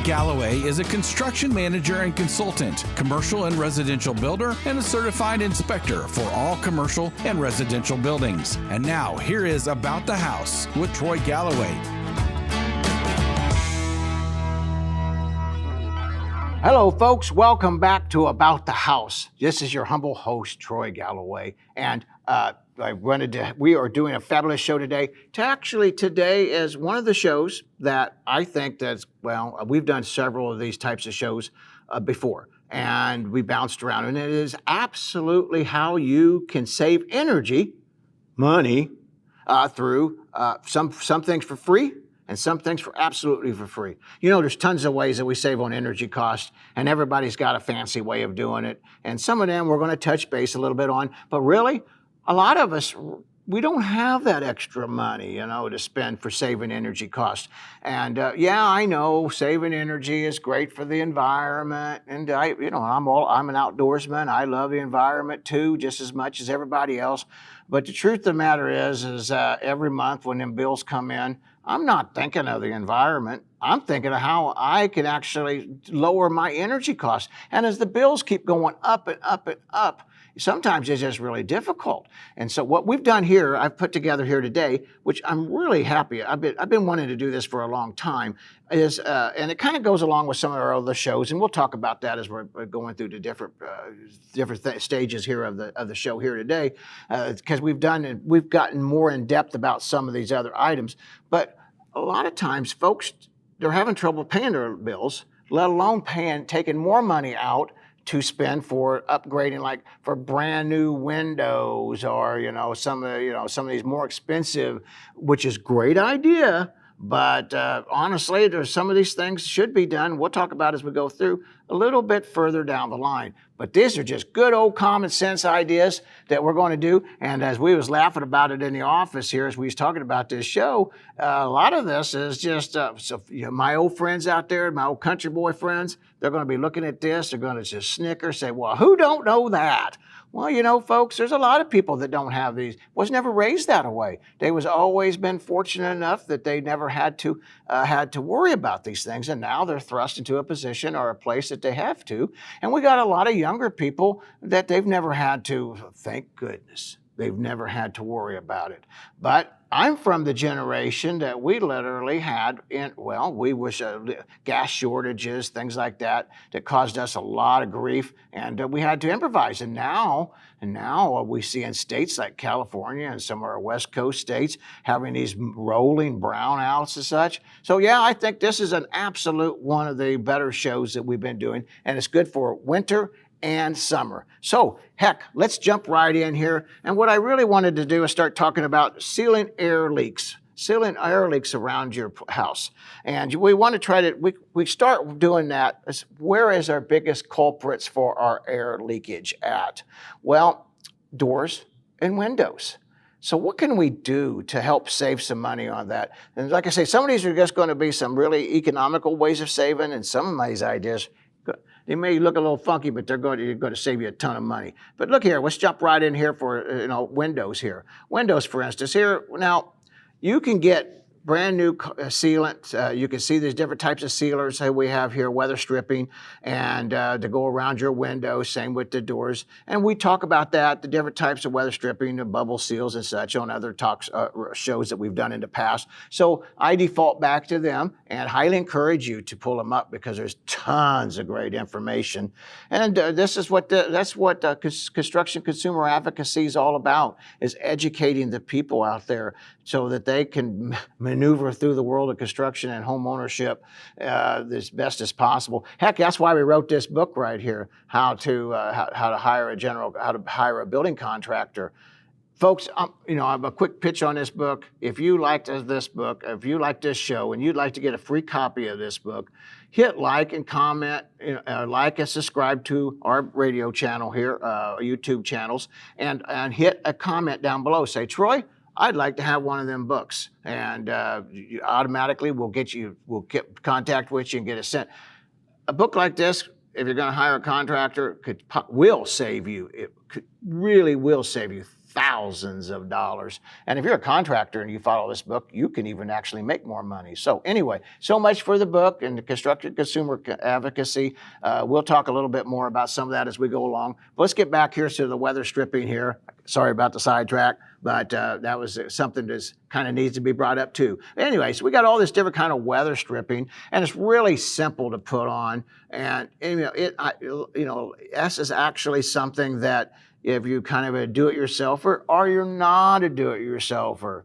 Galloway is a construction manager and consultant, commercial and residential builder, and a certified inspector for all commercial and residential buildings. And now, here is About the House with Troy Galloway. Hello, folks. Welcome back to About the House. This is your humble host, Troy Galloway, and we are doing a fabulous show today. Today is one of the shows that I think we've done several of these types of shows before, and we bounced around, and it is absolutely how you can save money, through some things for free and some things absolutely for free. You know, there's tons of ways that we save on energy costs, and everybody's got a fancy way of doing it. And some of them we're going to touch base a little bit on. But really, a lot of us, we don't have that extra money, to spend for saving energy costs. And I know saving energy is great for the environment. And I'm an outdoorsman. I love the environment too, just as much as everybody else. But the truth of the matter is every month when them bills come in, I'm not thinking of the environment. I'm thinking of how I can actually lower my energy costs. And as the bills keep going up and up and up, sometimes it's just really difficult. And so what we've done here, I've put together here today, which I'm really happy. I've been wanting to do this for a long time, is and it kind of goes along with some of our other shows, and we'll talk about that as we're going through the different stages here of the show here today, because we've gotten more in depth about some of these other items. But a lot of times, folks, they're having trouble paying their bills, let alone taking more money out to spend for upgrading, like for brand new windows or some of these more expensive, which is great idea. But honestly, there's some of these things should be done. We'll talk about as we go through a little bit further down the line. But these are just good old common sense ideas that we're going to do. And as we was laughing about it in the office here, as we was talking about this show, a lot of this is just my old friends out there, my old country boy friends, they're going to be looking at this. They're going to just snicker, say, well, who don't know that? Well, folks, there's a lot of people that don't have these. Was never raised that way. They was always been fortunate enough that they never had to worry about these things, and now they're thrust into a position or a place that they have to. And we got a lot of younger people that they've never had to. Thank goodness, they've never had to worry about it. But I'm from the generation that we literally had gas shortages, things like that caused us a lot of grief, and we had to improvise. And now we see in states like California and some of our West Coast states having these rolling brownouts and such. So I think this is an absolute one of the better shows that we've been doing, and it's good for winter and summer. So heck, let's jump right in here. And what I really wanted to do is start talking about sealing air leaks around your house. And we want to try to, we start doing that. Where is our biggest culprits for our air leakage at? Well, doors and windows. So what can we do to help save some money on that? And like I say, some of these are just going to be some really economical ways of saving, and some of these ideas, they may look a little funky, but they're going to save you a ton of money. But look here, let's jump right in here for windows here. Windows, for instance, here now you can get brand new sealant. You can see there's different types of sealers that we have here, weather stripping, and to go around your windows, same with the doors. And we talk about that, the different types of weather stripping, the bubble seals and such on other shows that we've done in the past. So I default back to them and highly encourage you to pull them up because there's tons of great information. And that's what construction consumer advocacy is all about, is educating the people out there so that they can maneuver through the world of construction and home ownership as best as possible. Heck, that's why we wrote this book right here, how to hire a building contractor. Folks, I have a quick pitch on this book. If you liked this book, if you like this show, and you'd like to get a free copy of this book, hit like and comment, like and subscribe to our radio channel here, YouTube channels, and hit a comment down below. Say, Troy, I'd like to have one of them books, and automatically we'll get contact with you and get it sent. A book like this, if you're going to hire a contractor, will save you. It really will save you thousands of dollars. And if you're a contractor and you follow this book, you can even actually make more money. So anyway, so much for the book and the constructive consumer advocacy. We'll talk a little bit more about some of that as we go along. But let's get back here to the weather stripping here. Sorry about the sidetrack, but that was something that kind of needs to be brought up too. Anyway, so we got all this different kind of weather stripping, and it's really simple to put on. And this is actually something that if you kind of a do-it-yourselfer or you're not a do-it-yourselfer,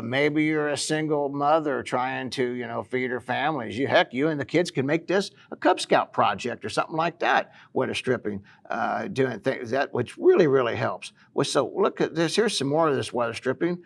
maybe you're a single mother trying to, feed her families. You and the kids can make this a Cub Scout project or something like that, weather stripping, doing things which really, really helps. Well, so look at this. Here's some more of this weather stripping.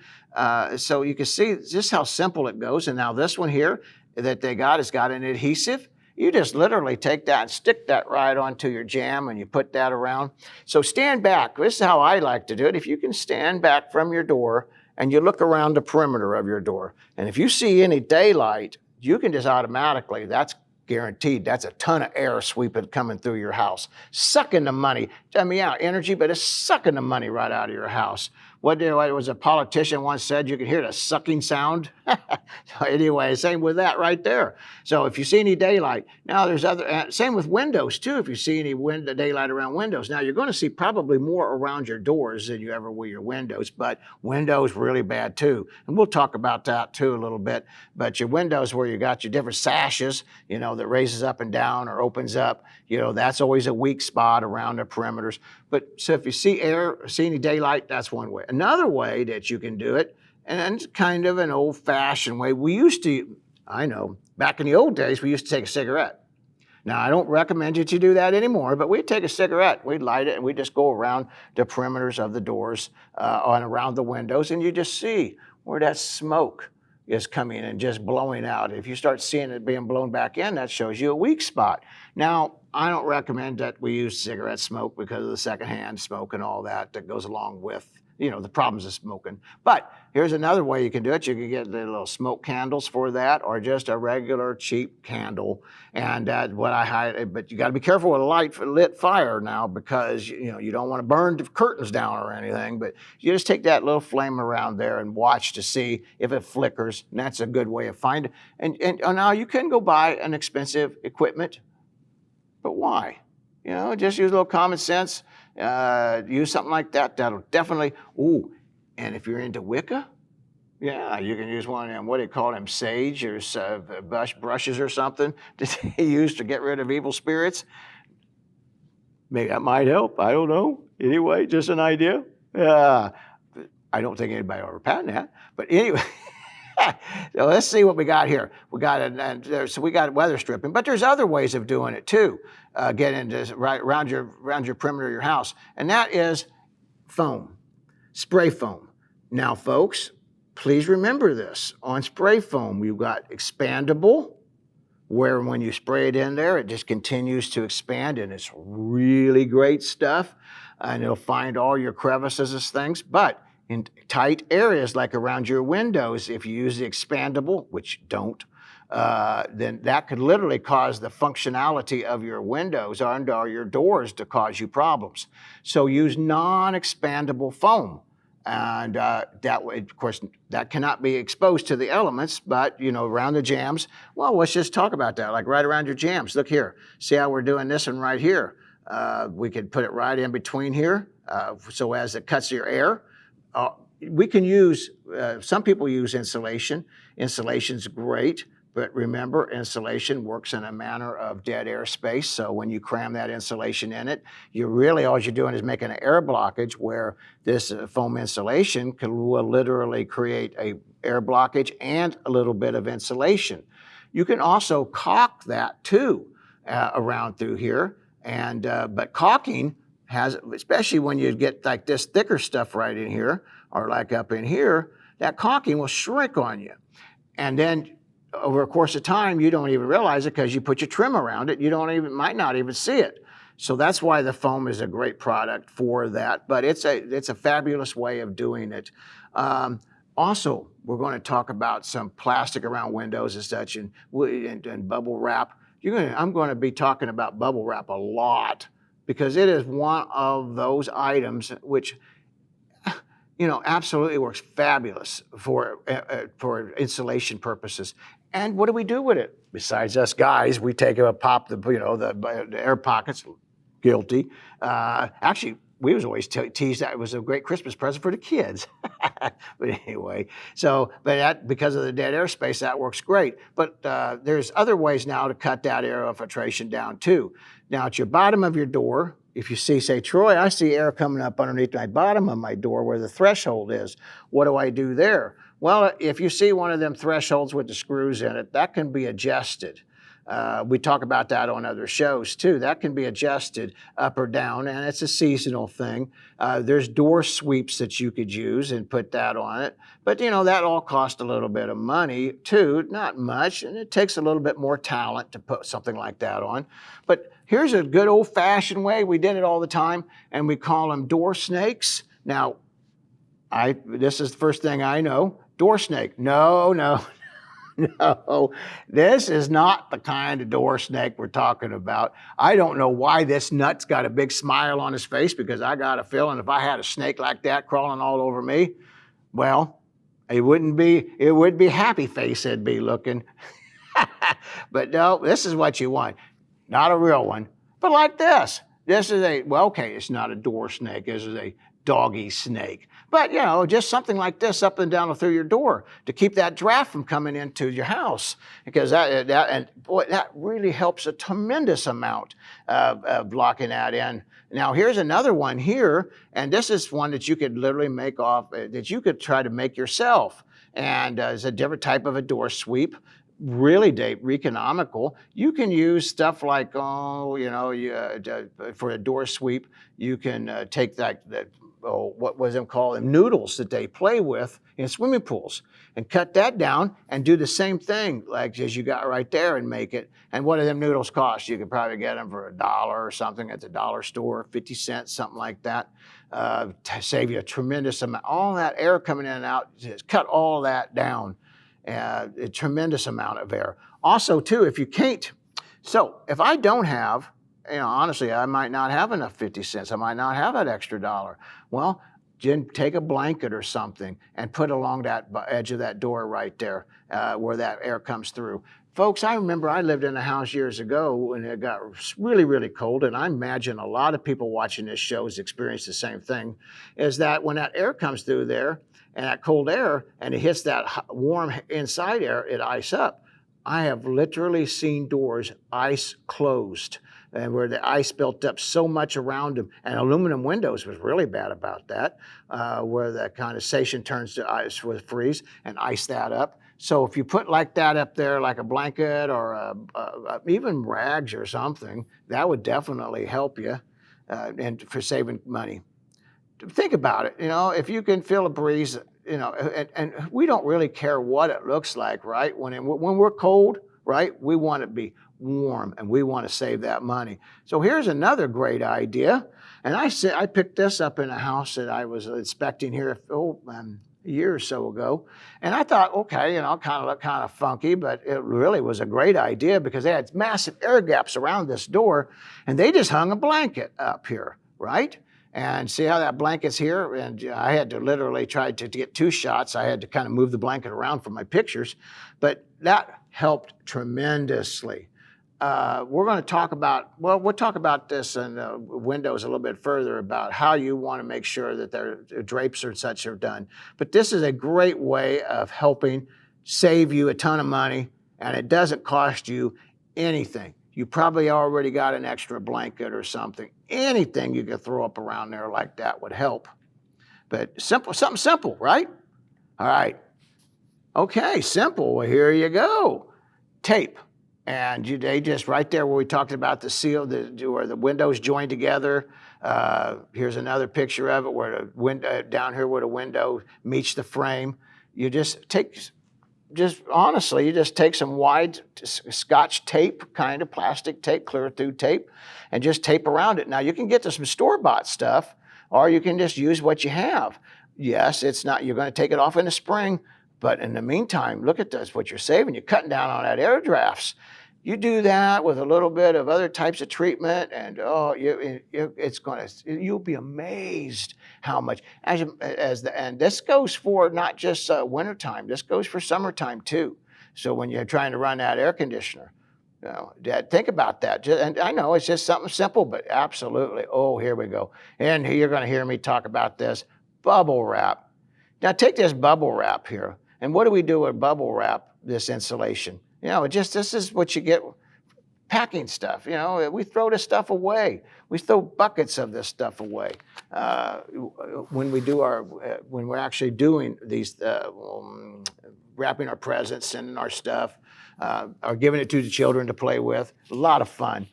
So you can see just how simple it goes. And now this one here that they got has got an adhesive. You just literally take that and stick that right onto your jamb and you put that around. So stand back. This is how I like to do it. If you can stand back from your door and you look around the perimeter of your door, and if you see any daylight, you can just automatically, that's guaranteed. That's a ton of air sweeping coming through your house, sucking the money. Energy, but it's sucking the money right out of your house. What was a politician once said, you can hear the sucking sound. So anyway, same with that right there. So if you see any daylight, now there's same with windows too. If you see any daylight around windows, now you're going to see probably more around your doors than you ever will your windows, but windows really bad too. And we'll talk about that too a little bit. But your windows where you got your different sashes, that raises up and down or opens up, that's always a weak spot around the perimeters. But so if you see any daylight, that's one way. Another way that you can do it, and it's kind of an old-fashioned way. Back in the old days, we used to take a cigarette. Now, I don't recommend you to do that anymore, but we'd take a cigarette, we'd light it, and we'd just go around the perimeters of the doors and around the windows, and you just see where that smoke is coming and just blowing out. If you start seeing it being blown back in, that shows you a weak spot. Now, I don't recommend that we use cigarette smoke because of the secondhand smoke and all that goes along with, the problems of smoking. But here's another way you can do it. You can get the little smoke candles for that or just a regular cheap candle. And but you got to be careful with a lit fire now because, you don't want to burn the curtains down or anything. But you just take that little flame around there and watch to see if it flickers. And that's a good way of finding it. And now you can go buy an expensive equipment. But why? Just use a little common sense. Use something like that. That'll definitely, and if you're into Wicca, yeah, you can use one of them, what do you call them, sage or brushes or something that they use to get rid of evil spirits. Maybe that might help. I don't know. Anyway, just an idea. I don't think anybody will ever patent that. But anyway. So let's see what we got here. We got weather stripping, but there's other ways of doing it too. Getting into right around your perimeter of your house, and that is foam, spray foam. Now, folks, please remember this: on spray foam, you've got expandable, where when you spray it in there, it just continues to expand, and it's really great stuff, and it'll find all your crevices and things, but in tight areas like around your windows, if you use the expandable, which don't, then that could literally cause the functionality of your windows or your doors to cause you problems. So use non-expandable foam. And that way, of course, that cannot be exposed to the elements, but, around the jambs, well, let's just talk about that, like right around your jambs. Look here. See how we're doing this one right here? We could put it right in between here so as it cuts your air. We can use, some people use insulation. Insulation's great, but remember, insulation works in a manner of dead air space. So when you cram that insulation in it, all you're doing is making an air blockage where this foam insulation will literally create a air blockage and a little bit of insulation. You can also caulk that too around through here. But caulking especially when you get like this thicker stuff right in here, or like up in here, that caulking will shrink on you. And then over a course of time, you don't even realize it because you put your trim around it. Might not even see it. So that's why the foam is a great product for that. But it's a fabulous way of doing it. Also, we're going to talk about some plastic around windows and such, and bubble wrap. I'm going to be talking about bubble wrap a lot, because it is one of those items which absolutely works fabulous for insulation purposes. And what do we do with it? Besides us guys, we take a pop the air pockets. Guilty. Actually, we was always teased that it was a great Christmas present for the kids. But anyway, because of the dead airspace, that works great. But there's other ways now to cut that air filtration down too. Now at your bottom of your door, if you see, say, Troy, I see air coming up underneath my bottom of my door where the threshold is. What do I do there? Well, if you see one of them thresholds with the screws in it, that can be adjusted. We talk about that on other shows too. That can be adjusted up or down, and it's a seasonal thing. There's door sweeps that you could use and put that on it. But that all costs a little bit of money too, not much, and it takes a little bit more talent to put something like that on. But here's a good old-fashioned way. We did it all the time, and we call them door snakes. Now, this is the first thing I know. Door snake. No, this is not the kind of door snake we're talking about. I don't know why this nut's got a big smile on his face, because I got a feeling if I had a snake like that crawling all over me, well, it would be happy face it'd be looking. But no, this is what you want. Not a real one, but like this. This is it's not a door snake. This is a doggy snake. But, just something like this up and down through your door to keep that draft from coming into your house, because that really helps a tremendous amount of blocking that in. Now, here's another one here, and this is one that you could literally that you could try to make yourself. And it's a different type of a door sweep. Really economical. You can use stuff like, for a door sweep, you can take what was them called, noodles that they play with in swimming pools, and cut that down and do the same thing like as you got right there and make it. And what do them noodles cost? You could probably get them for $1 or something at the dollar store, 50 cents, something like that. To save you a tremendous amount. All that air coming in and out, just cut all that down. A tremendous amount of air. Also, too, if I don't have, honestly, I might not have enough 50 cents. I might not have that extra $1. Well, take a blanket or something and put along that edge of that door right there where that air comes through. Folks, I remember I lived in a house years ago when it got really, really cold, and I imagine a lot of people watching this show has experienced the same thing, is that when that air comes through there, and that cold air, and it hits that warm inside air, it ice up. I have literally seen doors ice closed, and where the ice built up so much around them. And aluminum windows was really bad about that, where the condensation turns to ice with freeze and ice that up. So if you put like that up there, like a blanket or even rags or something, that would definitely help you and for saving money. Think about it, if you can feel a breeze, and we don't really care what it looks like, right? When we're cold, right, we want it to be warm and we want to save that money. So here's another great idea. And I picked this up in a house that I was inspecting here a year or so ago. And I thought, okay, kind of funky, but it really was a great idea because they had massive air gaps around this door, and they just hung a blanket up here, right? And see how that blanket's here? And I had to literally try to get 2 shots. I had to kind of move the blanket around for my pictures, but that helped tremendously. We're going to talk about, we'll talk about this in windows a little bit further about how you want to make sure that their drapes or such are done. But this is a great way of helping save you a ton of money, and it doesn't cost you anything. You probably already got an extra blanket or something. Anything you could throw up around there like that would help. But something simple, right? All right. Okay, simple. Well, here you go. Tape. And they just right there where we talked about the seal, where the windows join together. Here's another picture of it where the window down here where the window meets the frame. You just take some wide Scotch tape, kind of plastic tape, clear through tape, and just tape around it. Now you can get some store-bought stuff, or you can just use what you have. Yes, you're going to take it off in the spring, but in the meantime, look at this, what you're saving. You're cutting down on that air drafts. You do that with a little bit of other types of treatment, and you'll be amazed how much. And this goes for not just wintertime. This goes for summertime too. So when you're trying to run that air conditioner, Dad, think about that. And I know it's just something simple, but absolutely. Oh, here we go. And you're going to hear me talk about this bubble wrap. Now take this bubble wrap here, and what do we do with bubble wrap? This insulation. This is what you get packing stuff. We throw this stuff away. We throw buckets of this stuff away when we're actually doing these, wrapping our presents, sending our stuff, or giving it to the children to play with. A lot of fun.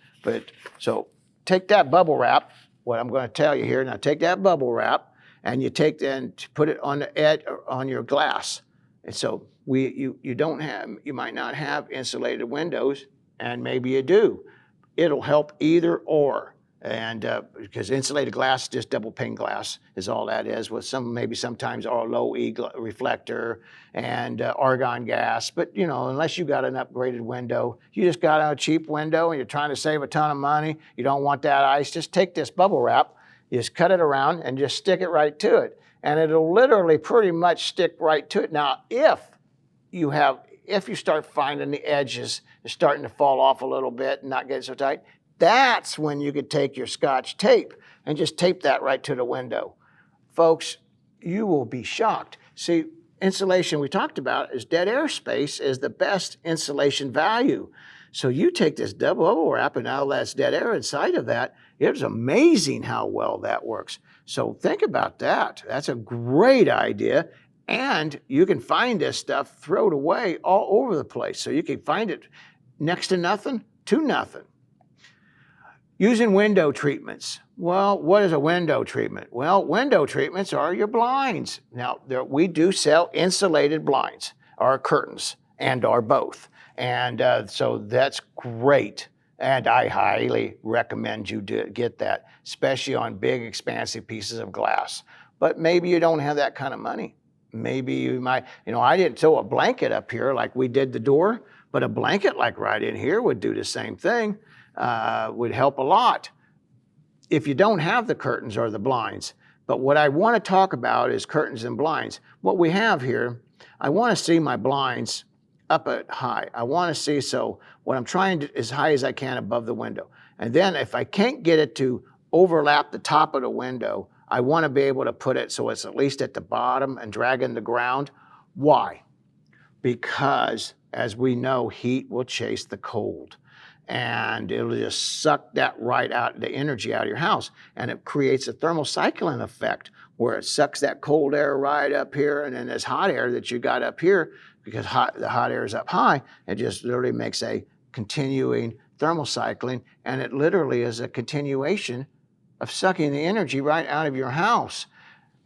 So take that bubble wrap. What I'm going to tell you here now. Take that bubble wrap and you put it on the edge on your glass. And so you might not have insulated windows, and maybe you do. It'll help either or. And because insulated glass, just double pane glass is all that is, with sometimes our low E reflector and argon gas. But unless you got an upgraded window, you just got a cheap window and you're trying to save a ton of money, you don't want that ice, just take this bubble wrap, you just cut it around and just stick it right to it. And it'll literally pretty much stick right to it. Now, if you start finding the edges are starting to fall off a little bit and not getting so tight, that's when you could take your Scotch tape and just tape that right to the window. Folks, you will be shocked. See, insulation we talked about is dead air space is the best insulation value. So you take this double bubble wrap and all that's dead air inside of that, it's amazing how well that works. So think about that. That's a great idea. And you can find this stuff thrown away all over the place. So you can find it next to nothing to nothing. Using window treatments. Well, what is a window treatment? Well, window treatments are your blinds. Now, we do sell insulated blinds, or curtains, or both. And so that's great. And I highly recommend you get that, especially on big, expansive pieces of glass. But maybe you don't have that kind of money. Maybe you might, I didn't throw a blanket up here like we did the door, but a blanket like right in here would do the same thing, would help a lot if you don't have the curtains or the blinds. But what I want to talk about is curtains and blinds. What we have here, I want to see my blinds up at high. I want to see, so what I'm trying to, as high as I can above the window. And then if I can't get it to overlap the top of the window, I want to be able to put it so it's at least at the bottom and dragging the ground. Why? Because as we know, heat will chase the cold. And it'll just suck that right out, the energy out of your house. And it creates a thermocycling effect where it sucks that cold air right up here, and then this hot air that you got up here, because the hot air is up high, it just literally makes a continuing thermocycling, and it literally is a continuation of sucking the energy right out of your house.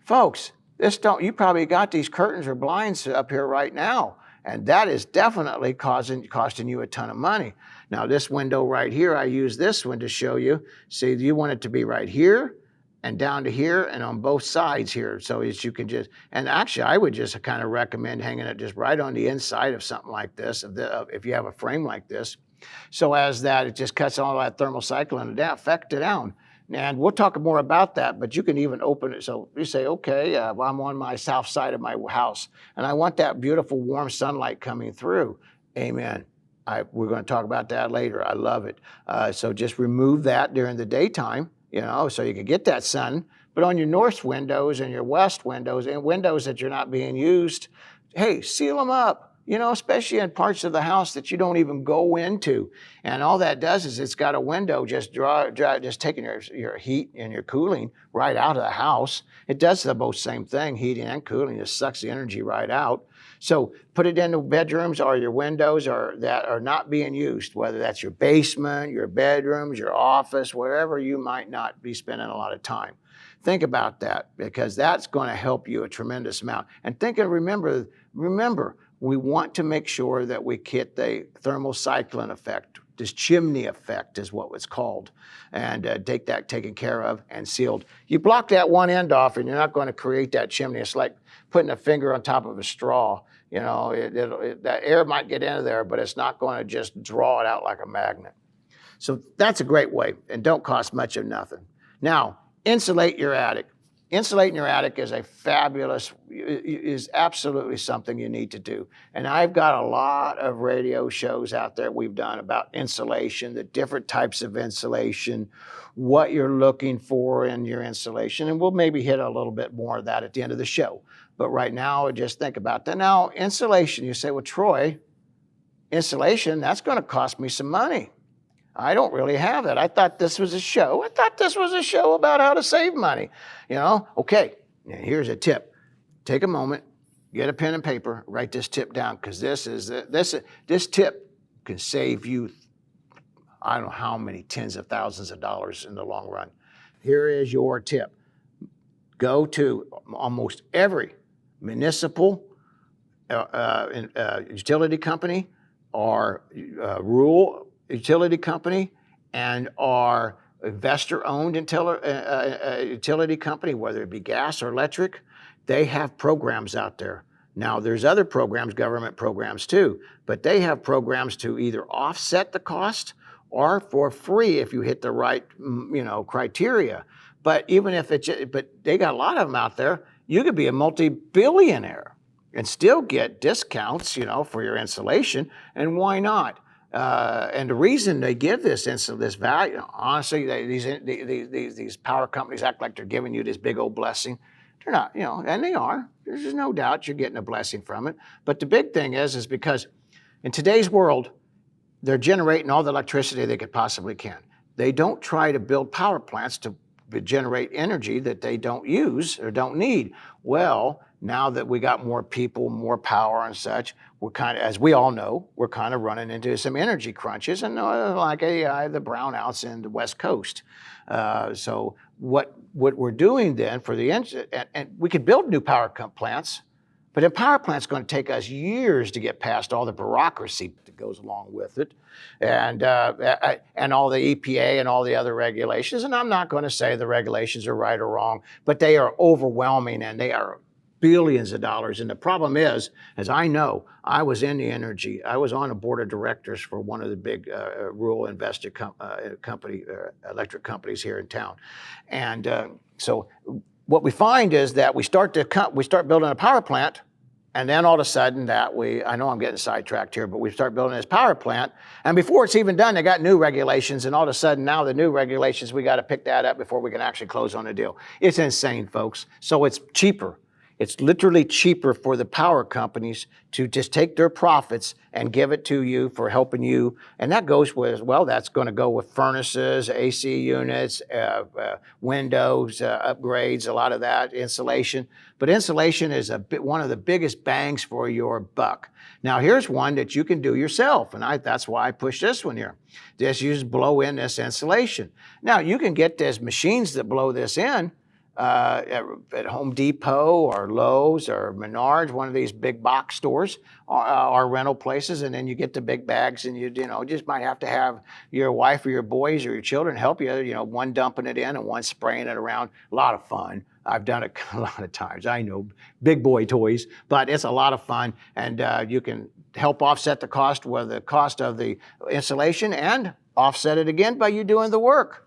Folks, you probably got these curtains or blinds up here right now, and that is definitely costing you a ton of money. Now this window right here, I use this one to show you. See, you want it to be right here and down to here and on both sides here. So as you can and actually I would just kind of recommend hanging it just right on the inside of something like this, if you have a frame like this. So as that, it just cuts all that thermocycling effect down. And we'll talk more about that, but you can even open it. So you say, okay, well, I'm on my south side of my house, and I want that beautiful warm sunlight coming through. Amen. We're going to talk about that later. I love it. So just remove that during the daytime, so you can get that sun. But on your north windows and your west windows and windows that you're not being used, hey, seal them up. Especially in parts of the house that you don't even go into. And all that does is it's got a window just taking your heat and your cooling right out of the house. It does the both same thing, heating and cooling. It sucks the energy right out. So put it in the bedrooms or your windows that are not being used, whether that's your basement, your bedrooms, your office, wherever you might not be spending a lot of time. Think about that, because that's going to help you a tremendous amount. And remember, we want to make sure that we get the thermocycling effect. This chimney effect is what it's called. And take that taken care of and sealed. You block that one end off and you're not going to create that chimney. It's like putting a finger on top of a straw. that air might get into there, but it's not going to just draw it out like a magnet. So that's a great way, and don't cost much of nothing. Now, insulate your attic. Insulating your attic is absolutely something you need to do. And I've got a lot of radio shows out there we've done about insulation, the different types of insulation, what you're looking for in your insulation. And we'll maybe hit a little bit more of that at the end of the show. But right now, just think about that. Now, insulation, you say, well, Troy, insulation, that's going to cost me some money. I don't really have that. I thought this was a show. I thought this was a show about how to save money. Okay, now here's a tip. Take a moment, get a pen and paper, write this tip down, because this tip can save you, I don't know how many tens of thousands of dollars in the long run. Here is your tip. Go to almost every municipal utility company or rural utility company and our investor-owned utility company, whether it be gas or electric. They have programs out there. Now, there's other programs, government programs too, but they have programs to either offset the cost or for free if you hit the right, criteria. But even if but they got a lot of them out there. You could be a multi-billionaire and still get discounts, for your insulation. And why not? And the reason they give this value, honestly, these power companies act like they're giving you this big old blessing. They're not, and they are. There's no doubt you're getting a blessing from it. But the big thing is because in today's world, they're generating all the electricity they could possibly can. They don't try to build power plants to generate energy that they don't use or don't need. Well, now that we got more people, more power and such, we're kind of, as we all know, we're kind of running into some energy crunches, and like the brownouts in the West Coast. So what we're doing then for and we could build new power plants, but a power plant's going to take us years to get past all the bureaucracy that goes along with it, and all the EPA and all the other regulations. And I'm not going to say the regulations are right or wrong, but they are overwhelming and they are billions of dollars. And the problem is, as I know, I was in the energy. I was on a board of directors for one of the big rural electric companies here in town. And so what we find is that we start building a power plant, and then all of a sudden I know I'm getting sidetracked here, but we start building this power plant, and before it's even done, they got new regulations, and all of a sudden now the new regulations, we got to pick that up before we can actually close on the deal. It's insane, folks. So it's cheaper. It's literally cheaper for the power companies to just take their profits and give it to you for helping you. And that goes with, that's going to go with furnaces, AC units, windows, upgrades, a lot of that, insulation. But insulation is one of the biggest bangs for your buck. Now, here's one that you can do yourself, and that's why I push this one here. You just blow in this insulation. Now, you can get these machines that blow this in, at Home Depot or Lowe's or Menards, one of these big box stores or rental places, and then you get the big bags, and you just might have to have your wife or your boys or your children help you, one dumping it in and one spraying it around. A lot of fun. I've done it a lot of times. I know, big boy toys, but it's a lot of fun, and you can help offset the cost with the cost of the insulation and offset it again by you doing the work.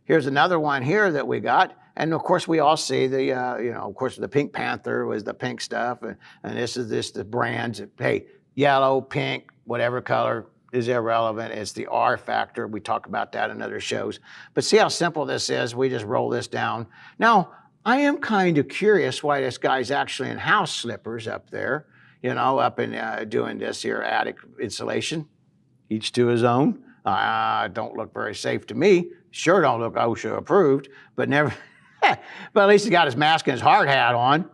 Here's another one here that we got. And of course, we all see the Pink Panther was the pink stuff, and this is the brands. Hey, yellow, pink, whatever color is irrelevant. It's the R factor. We talk about that in other shows. But see how simple this is. We just roll this down. Now, I am kind of curious why this guy's actually in house slippers up there, up in doing this here attic insulation. Each to his own. Don't look very safe to me. Sure don't look OSHA approved, but never. But at least he got his mask and his hard hat on.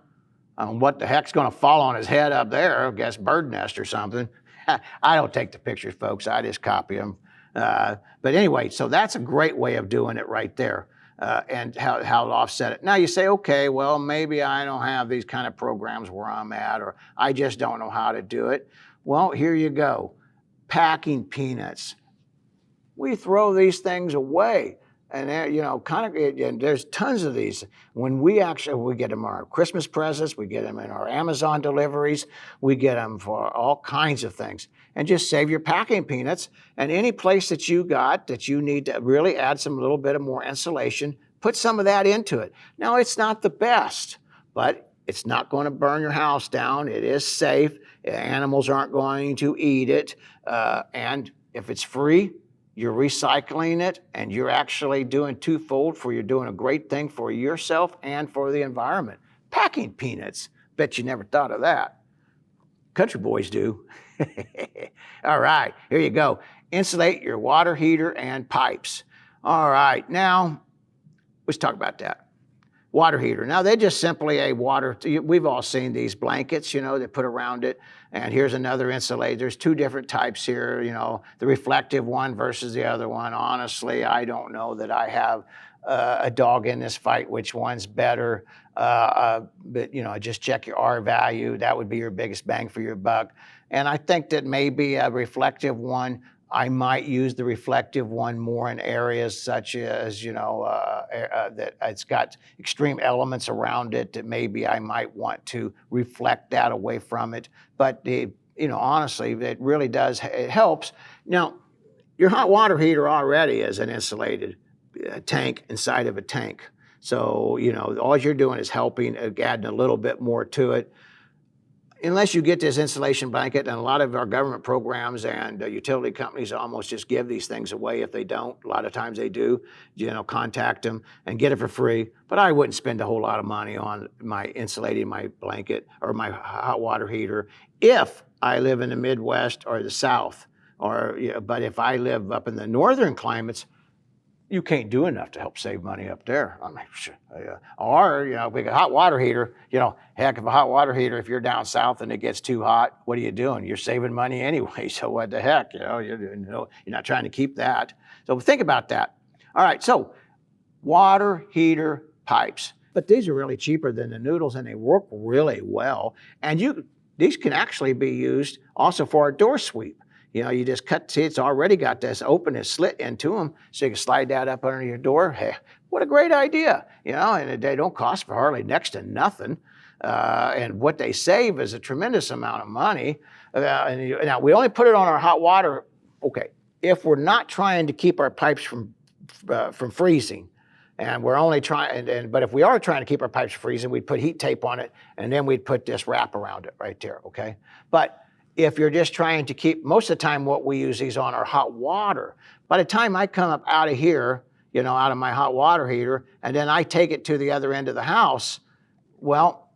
What the heck's going to fall on his head up there? I guess bird nest or something. I don't take the pictures, folks. I just copy them. But anyway, so that's a great way of doing it right there, and how to offset it. Now you say, okay, well, maybe I don't have these kind of programs where I'm at, or I just don't know how to do it. Well, here you go. Packing peanuts. We throw these things away. And and there's tons of these. When we get them our Christmas presents, we get them in our Amazon deliveries, we get them for all kinds of things. And just save your packing peanuts. And any place that you got that you need to really add some little bit of more insulation, put some of that into it. Now, it's not the best, but it's not going to burn your house down. It is safe. Animals aren't going to eat it. And if it's free, you're recycling it, and you're actually doing twofold. You're doing a great thing for yourself and for the environment. Packing peanuts. Bet you never thought of that. Country boys do. All right, here you go. Insulate your water heater and pipes. All right, now let's talk about that. Water heater. Now, they're just simply a water, we've all seen these blankets, they put around it. And here's another insulator. There's two different types here, the reflective one versus the other one. Honestly, I don't know that I have a dog in this fight, which one's better. But, just check your R value. That would be your biggest bang for your buck. And I think that maybe a reflective one, I might use the reflective one more in areas such as, that it's got extreme elements around it that maybe I might want to reflect that away from it. But, honestly, it really does, it helps. Now, your hot water heater already is an insulated tank inside of a tank. So, all you're doing is helping, adding a little bit more to it. Unless you get this insulation blanket, and a lot of our government programs and utility companies almost just give these things away if they don't. A lot of times they do, contact them and get it for free. But I wouldn't spend a whole lot of money on insulating my blanket or my hot water heater if I live in the Midwest or the South. But if I live up in the northern climates, you can't do enough to help save money up there. I mean, or, if we got a hot water heater, heck, if a hot water heater, if you're down south and it gets too hot, what are you doing? You're saving money anyway. So what the heck, you're not trying to keep that. So think about that. All right, so water heater pipes. But these are really cheaper than the noodles, and they work really well. And these can actually be used also for a door sweep. You just see, it's already got this open and slit into them, so you can slide that up under your door. Hey, what a great idea, and they don't cost for hardly next to nothing. And what they save is a tremendous amount of money. Now, we only put it on our hot water, okay, if we're not trying to keep our pipes from freezing. And we're only trying, but if we are trying to keep our pipes from freezing, we'd put heat tape on it, and then we'd put this wrap around it right there, okay? But if you're just trying to keep, most of the time what we use these on are hot water. By the time I come up out of here, out of my hot water heater, and then I take it to the other end of the house, well,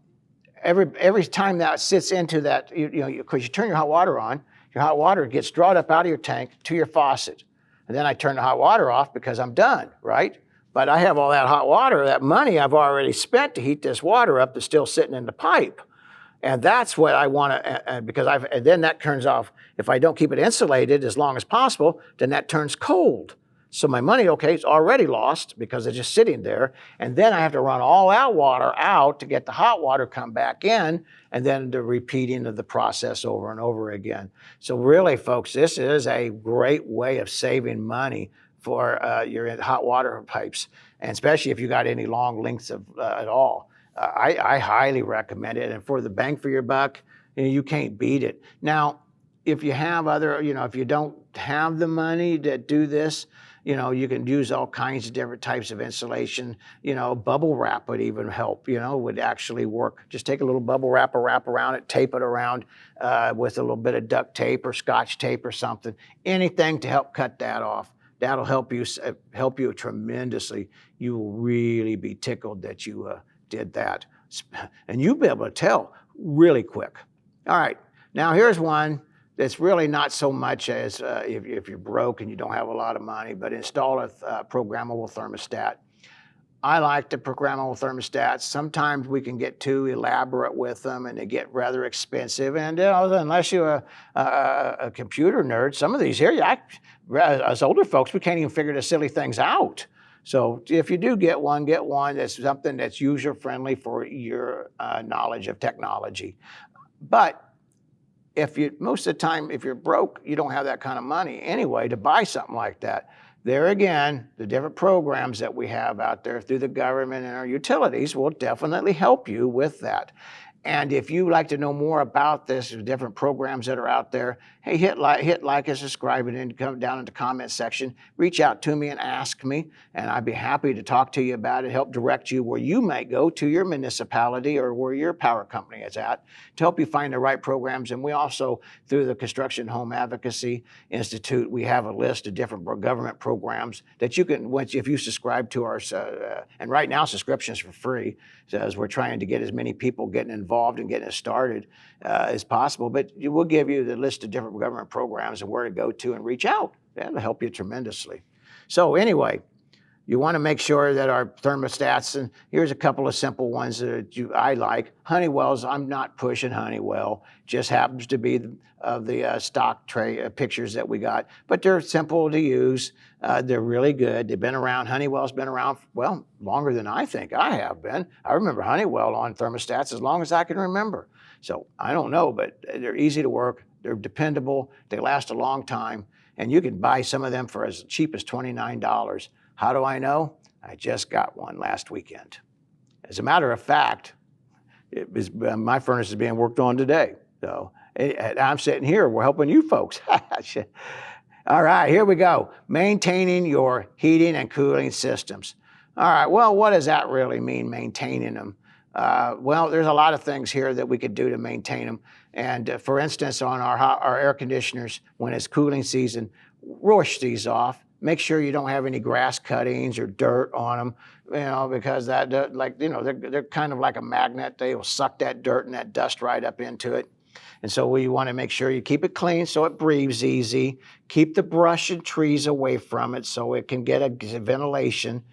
every time that sits into that, because you turn your hot water on, your hot water gets drawn up out of your tank to your faucet. And then I turn the hot water off because I'm done, right? But I have all that hot water, that money I've already spent to heat this water up that's still sitting in the pipe. And that's what I want to, and then that turns off. If I don't keep it insulated as long as possible, then that turns cold. So my money, okay, it's already lost because it's just sitting there. And then I have to run all that water out to get the hot water come back in, and then the repeating of the process over and over again. So really, folks, this is a great way of saving money for your hot water pipes, and especially if you got any long lengths of at all. I highly recommend it, and for the bang for your buck, you can't beat it. Now, if you have if you don't have the money to do this, you can use all kinds of different types of insulation. Bubble wrap would even help, would actually work. Just take a little bubble wrap around it, tape it around with a little bit of duct tape or scotch tape or something. Anything to help cut that off. That'll help you tremendously. You will really be tickled that you did that. And you'll be able to tell really quick. All right, now here's one that's really not so much as if you're broke and you don't have a lot of money, but install a programmable thermostat. I like the programmable thermostats. Sometimes we can get too elaborate with them and they get rather expensive. And unless you're a computer nerd, some of these here, as older folks, we can't even figure the silly things out. So if you do get one that's something that's user-friendly for your knowledge of technology. But most of the time, if you're broke, you don't have that kind of money anyway to buy something like that. there again, the different programs that we have out there through the government and our utilities will definitely help you with that. And if you like to know more about this, the different programs that are out there, hey, hit like and subscribe, and then come down in the comment section. Reach out to me and ask me, and I'd be happy to talk to you about it, help direct you where you might go to your municipality or where your power company is at to help you find the right programs. And we also, through the Construction Home Advocacy Institute, we have a list of different government programs that you can, if you subscribe to our, and right now subscriptions for free, as we're trying to get as many people getting involved and getting it started as possible. But we'll give you the list of different government programs and where to go to and reach out. That'll help you tremendously. So anyway, you want to make sure that our thermostats, and here's a couple of simple ones that I like. Honeywell's, I'm not pushing Honeywell, just happens to be the stock tray pictures that we got, but they're simple to use. They're really good. They've been around. Honeywell's been around, well, longer than I think I have been. I remember Honeywell on thermostats as long as I can remember. So I don't know, but they're easy to work. They're dependable. They last a long time. And you can buy some of them for as cheap as $29. How do I know? I just got one last weekend. As a matter of fact, my furnace is being worked on today. So I'm sitting here, we're helping you folks. All right, here we go. Maintaining your heating and cooling systems. All right, well, what does that really mean, maintaining them? Well, there's a lot of things here that we could do to maintain them. And for instance, on our air conditioners, when it's cooling season, wash these off. Make sure you don't have any grass cuttings or dirt on them, because that, like, they're kind of like a magnet. They will suck that dirt and that dust right up into it. And so we want to make sure you keep it clean so it breathes easy. Keep the brush and trees away from it so it can get a ventilation.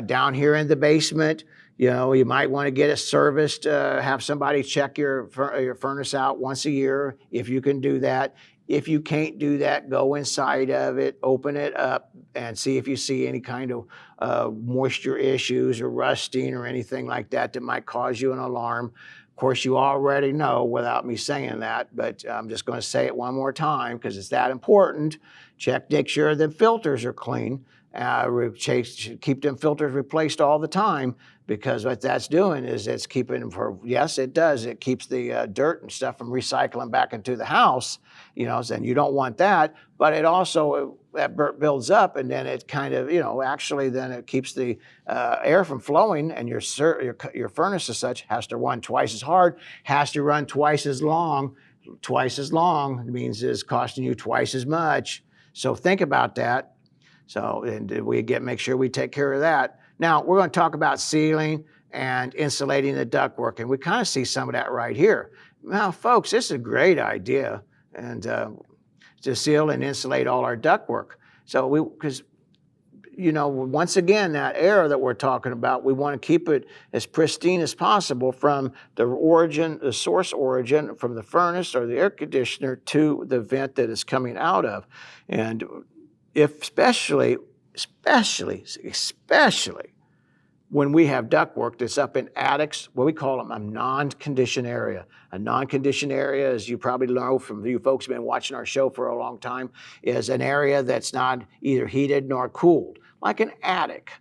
Down here in the basement, you might want to get it serviced, have somebody check your furnace out once a year if you can do that. If you can't do that, go inside of it, open it up, and see if you see any kind of moisture issues or rusting or anything like that might cause you an alarm. Of course, you already know without me saying that, but I'm just going to say it one more time because it's that important. Make sure the filters are clean. Keep them filters replaced all the time, because what that's doing is it's keeping them yes, it does. It keeps the dirt and stuff from recycling back into the house, and you don't want that. But it also, that builds up, and then it kind of, actually then it keeps the air from flowing, and your furnace as such has to run twice as hard, has to run twice as long. Twice as long means it's costing you twice as much. So think about that. So, and make sure we take care of that. Now, we're going to talk about sealing and insulating the ductwork, and we kind of see some of that right here. Now, folks, this is a great idea, and to seal and insulate all our ductwork. So, because once again, that air that we're talking about, we want to keep it as pristine as possible from the source origin, from the furnace or the air conditioner to the vent that it's coming out of, and especially when we have ductwork that's up in attics, what we call them a non-conditioned area. A non-conditioned area, as you probably know from you folks who have been watching our show for a long time, is an area that's not either heated nor cooled. Like an attic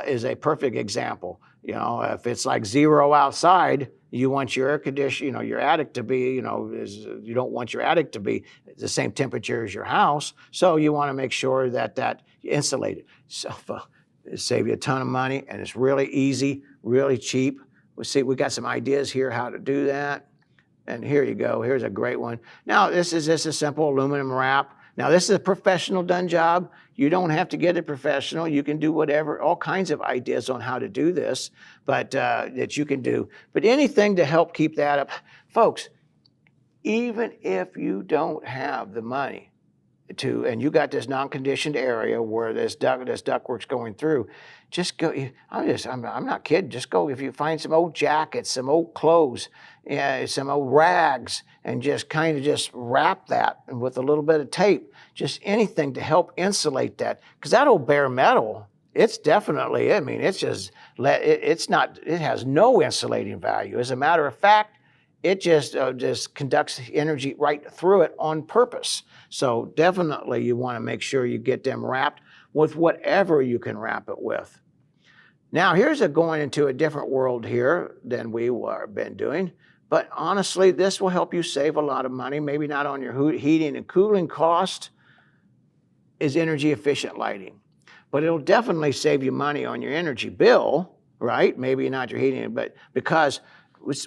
is a perfect example. If it's like 0 outside, you want your air conditioner, your attic to be, you don't want your attic to be the same temperature as your house. So you want to make sure that insulated. So it saves you a ton of money, and it's really easy, really cheap. We got some ideas here how to do that. And here you go. Here's a great one. Now, this is just a simple aluminum wrap. Now, this is a professional done job. You don't have to get it professional. You can do whatever, all kinds of ideas on how to do this, but that you can do. But anything to help keep that up. Folks, even if you don't have the money and you got this non-conditioned area where this ductwork's going through, just go. I'm not kidding. Just go. If you find some old jackets, some old clothes, some old rags, and just kind of just wrap that with a little bit of tape, just anything to help insulate that. Because that old bare metal, it's definitely, it's just, it has no insulating value. As a matter of fact, it just conducts energy right through it on purpose. So definitely you want to make sure you get them wrapped. with whatever you can wrap it with. Now, here's going into a different world here than we been doing. But honestly, this will help you save a lot of money, maybe not on your heating and cooling cost, is energy efficient lighting. But it'll definitely save you money on your energy bill, right? Maybe not your heating, but because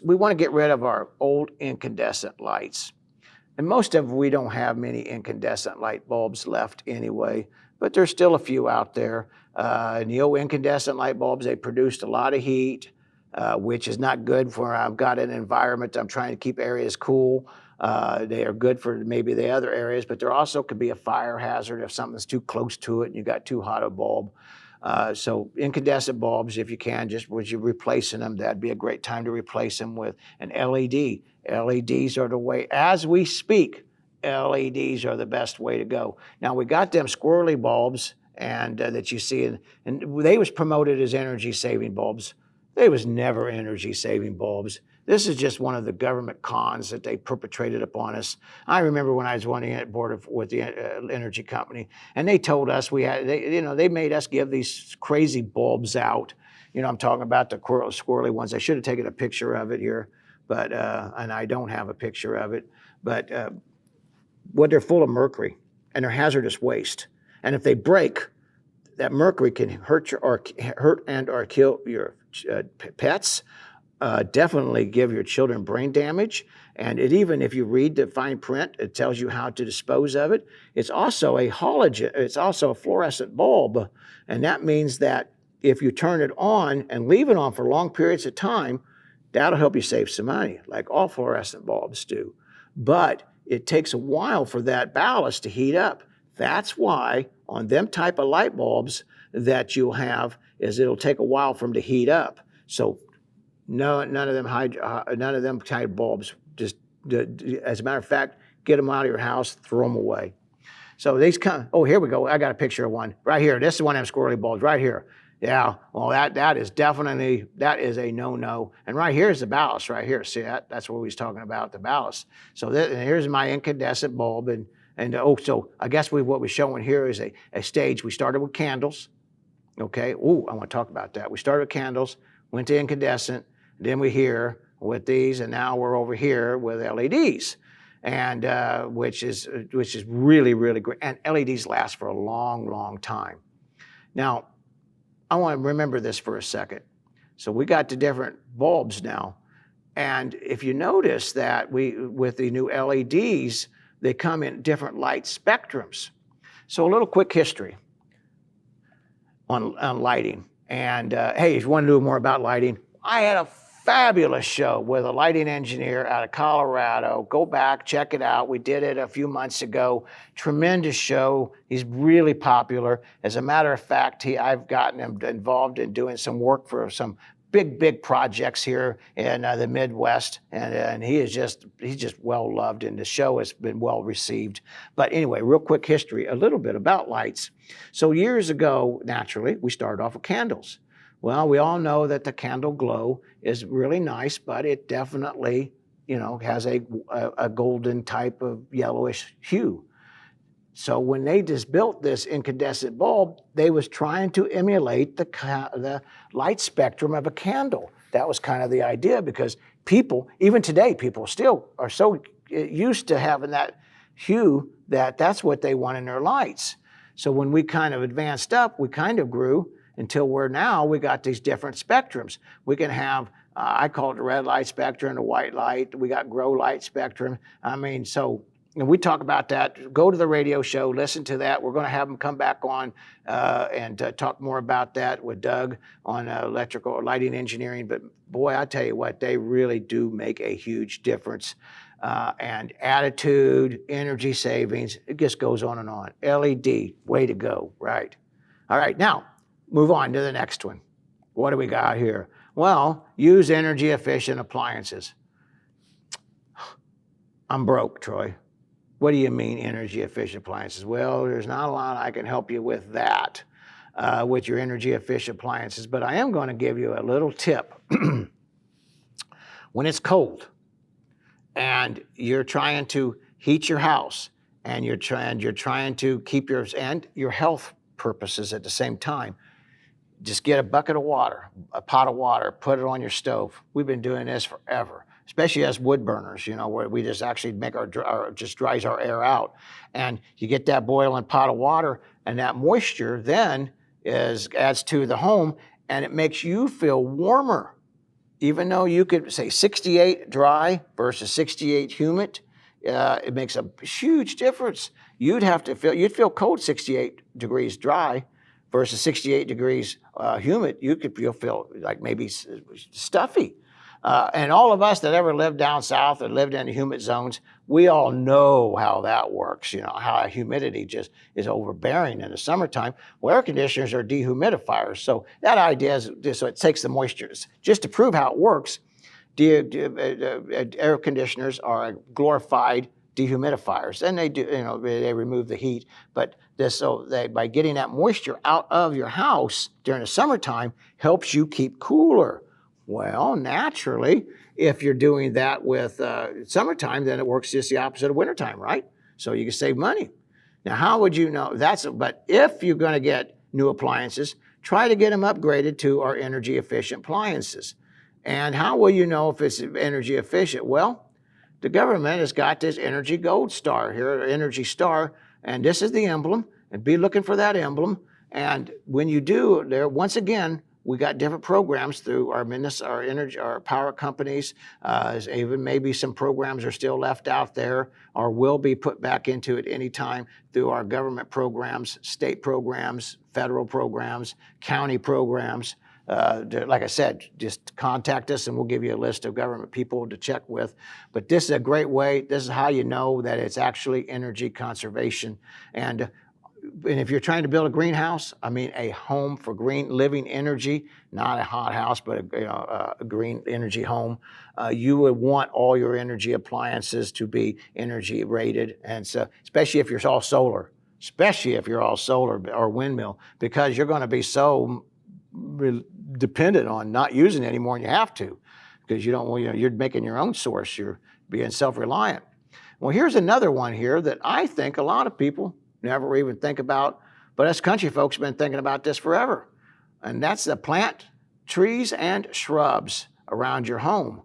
we want to get rid of our old incandescent lights. And most of we don't have many incandescent light bulbs left anyway, but there's still a few out there. And the old incandescent light bulbs, they produced a lot of heat, which is not good for, I've got an environment, I'm trying to keep areas cool. They are good for maybe the other areas, but there also could be a fire hazard if something's too close to it and you got too hot a bulb. So incandescent bulbs, if you can, just as you're replacing them, that'd be a great time to replace them with an LED. LEDs are the way, as we speak, LEDs are the best way to go. Now we got them squirrely bulbs and that you see, and they was promoted as energy saving bulbs. They was never energy saving bulbs. This is just one of the government cons that they perpetrated upon us. I remember when I was running at board with the energy company, and they told us they made us give these crazy bulbs out. I'm talking about the squirrely ones. I should have taken a picture of it here, but and I don't have a picture of it. But they're full of mercury, and they're hazardous waste. And if they break, that mercury can hurt and or kill your pets. Definitely give your children brain damage. And even if you read the fine print, it tells you how to dispose of it. It's also a halogen. It's also a fluorescent bulb. And that means that if you turn it on and leave it on for long periods of time, that'll help you save some money, like all fluorescent bulbs do. But it takes a while for that ballast to heat up. That's why on them type of light bulbs that you'll have is it'll take a while for them to heat up. So none of them type bulbs. Just as a matter of fact, get them out of your house, throw them away. So these come. Oh, here we go. I got a picture of one right here. This is one of them squirrely bulbs right here. Yeah. Well, that is a no-no. And right here is the ballast. Right here. See that? That's what we was talking about, the ballast. So here's my incandescent bulb, so I guess what we're showing here is a stage. We started with candles. Okay. Ooh, I want to talk about that. We started with candles, went to incandescent. Then we're here with these, and now we're over here with LEDs, and which is really, really great. And LEDs last for a long, long time. Now, I want to remember this for a second. So we got the different bulbs now, and if you notice that with the new LEDs, they come in different light spectrums. So a little quick history on lighting. And hey, if you want to know more about lighting, I had a fabulous show with a lighting engineer out of Colorado. Go back, check it out. We did it a few months ago. Tremendous show. He's really popular. As a matter of fact, I've gotten him involved in doing some work for some big projects here in the Midwest, and he's just well loved, and the show has been well received. But anyway, real quick history, a little bit about lights. So years ago, naturally, we started off with candles. Well, we all know that the candle glow is really nice, but it definitely, has a golden type of yellowish hue. So when they just built this incandescent bulb, they was trying to emulate the light spectrum of a candle. That was kind of the idea, because people, even today, people still are so used to having that hue that's what they want in their lights. So when we kind of advanced up, we kind of grew until we got these different spectrums. We can have, I call it the red light spectrum, the white light. We got grow light spectrum. And we talk about that. Go to the radio show, listen to that. We're going to have them come back on and talk more about that with Doug on electrical or lighting engineering. But boy, I tell you what, they really do make a huge difference. And attitude, energy savings, it just goes on and on. LED, way to go, right? All right, now move on to the next one. What do we got here? Well, use energy efficient appliances. I'm broke, Troy. What do you mean energy efficient appliances? Well, there's not a lot I can help you with that, with your energy efficient appliances, but I am going to give you a little tip. When it's cold and you're trying to heat your house and you're trying to keep your health purposes at the same time. Just get a bucket of water, a pot of water, put it on your stove. We've been doing this forever, especially as wood burners, where we just actually make just dries our air out. And you get that boiling pot of water, and that moisture then adds to the home, and it makes you feel warmer. Even though you could say 68 dry versus 68 humid, it makes a huge difference. You'd feel cold 68 degrees dry versus 68 degrees humid. You'll feel like maybe stuffy. And all of us that ever lived down south or lived in humid zones, we all know how that works, how humidity just is overbearing in the summertime. Well, air conditioners are dehumidifiers. So that idea is so it takes the moisture. Just to prove how it works, air conditioners are glorified dehumidifiers, and they remove the heat. But by getting that moisture out of your house during the summertime helps you keep cooler. Well, naturally, if you're doing that with summertime, then it works just the opposite of wintertime, right? So you can save money. Now, how would you know? But if you're going to get new appliances, try to get them upgraded to our energy efficient appliances. And how will you know if it's energy efficient? Well, the government has got this Energy Gold Star here, Energy Star, and this is the emblem. And be looking for that emblem. And when you do, once again, we got different programs through our power companies. Even maybe some programs are still left out there or will be put back into it anytime through our government programs, state programs, federal programs, county programs. Like I said, just contact us and we'll give you a list of government people to check with. But this is a great way. This is how you know that it's actually energy conservation. And if you're trying to build a greenhouse, a home for green living energy, not a hot house, but a green energy home, you would want all your energy appliances to be energy rated. And so, especially if you're all solar or windmill, because you're going to be so dependent on not using it anymore than you have to, because you're making your own source. You're being self-reliant. Well, here's another one here that I think a lot of people never even think about, but us country folks have been thinking about this forever. And that's the plant trees and shrubs around your home.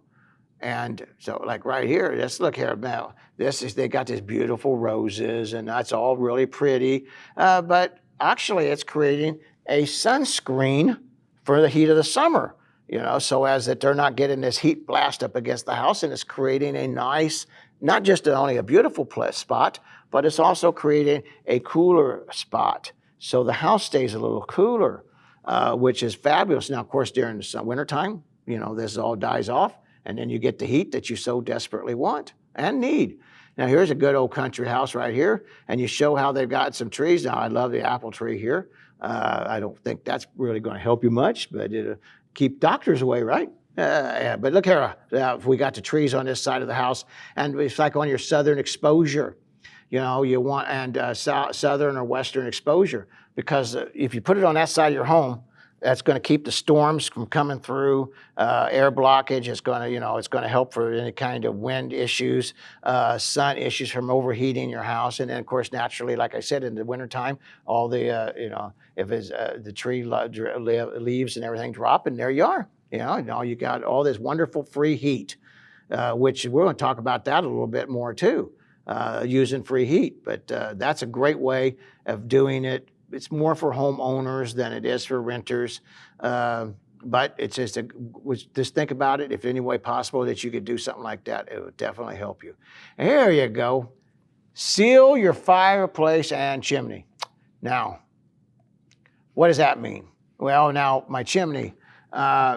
And so like right here, let's look here now. They got these beautiful roses and that's all really pretty. But actually it's creating a sunscreen for the heat of the summer, so as that they're not getting this heat blast up against the house, and it's creating a nice, not just only a beautiful spot, but it's also creating a cooler spot. So the house stays a little cooler, which is fabulous. Now, of course, during the wintertime, this all dies off, and then you get the heat that you so desperately want and need. Now, here's a good old country house right here, and you show how they've got some trees. Now, I love the apple tree here. I don't think that's really going to help you much, but it'll keep doctors away, right? Yeah, but look here, we got the trees on this side of the house, and it's like on your southern exposure. You want southern or western exposure, because if you put it on that side of your home, that's going to keep the storms from coming through, air blockage. It's going to help for any kind of wind issues, sun issues from overheating your house. And then, of course, naturally, like I said, in the wintertime, all the, if it's the tree leaves and everything drop, and there you are. You got all this wonderful free heat, which we're going to talk about that a little bit more too, using free heat. But that's a great way of doing it. It's more for homeowners than it is for renters, but it's just think about it. If any way possible that you could do something like that, it would definitely help you. And here you go. Seal your fireplace and chimney. Now, what does that mean? Well, now my chimney,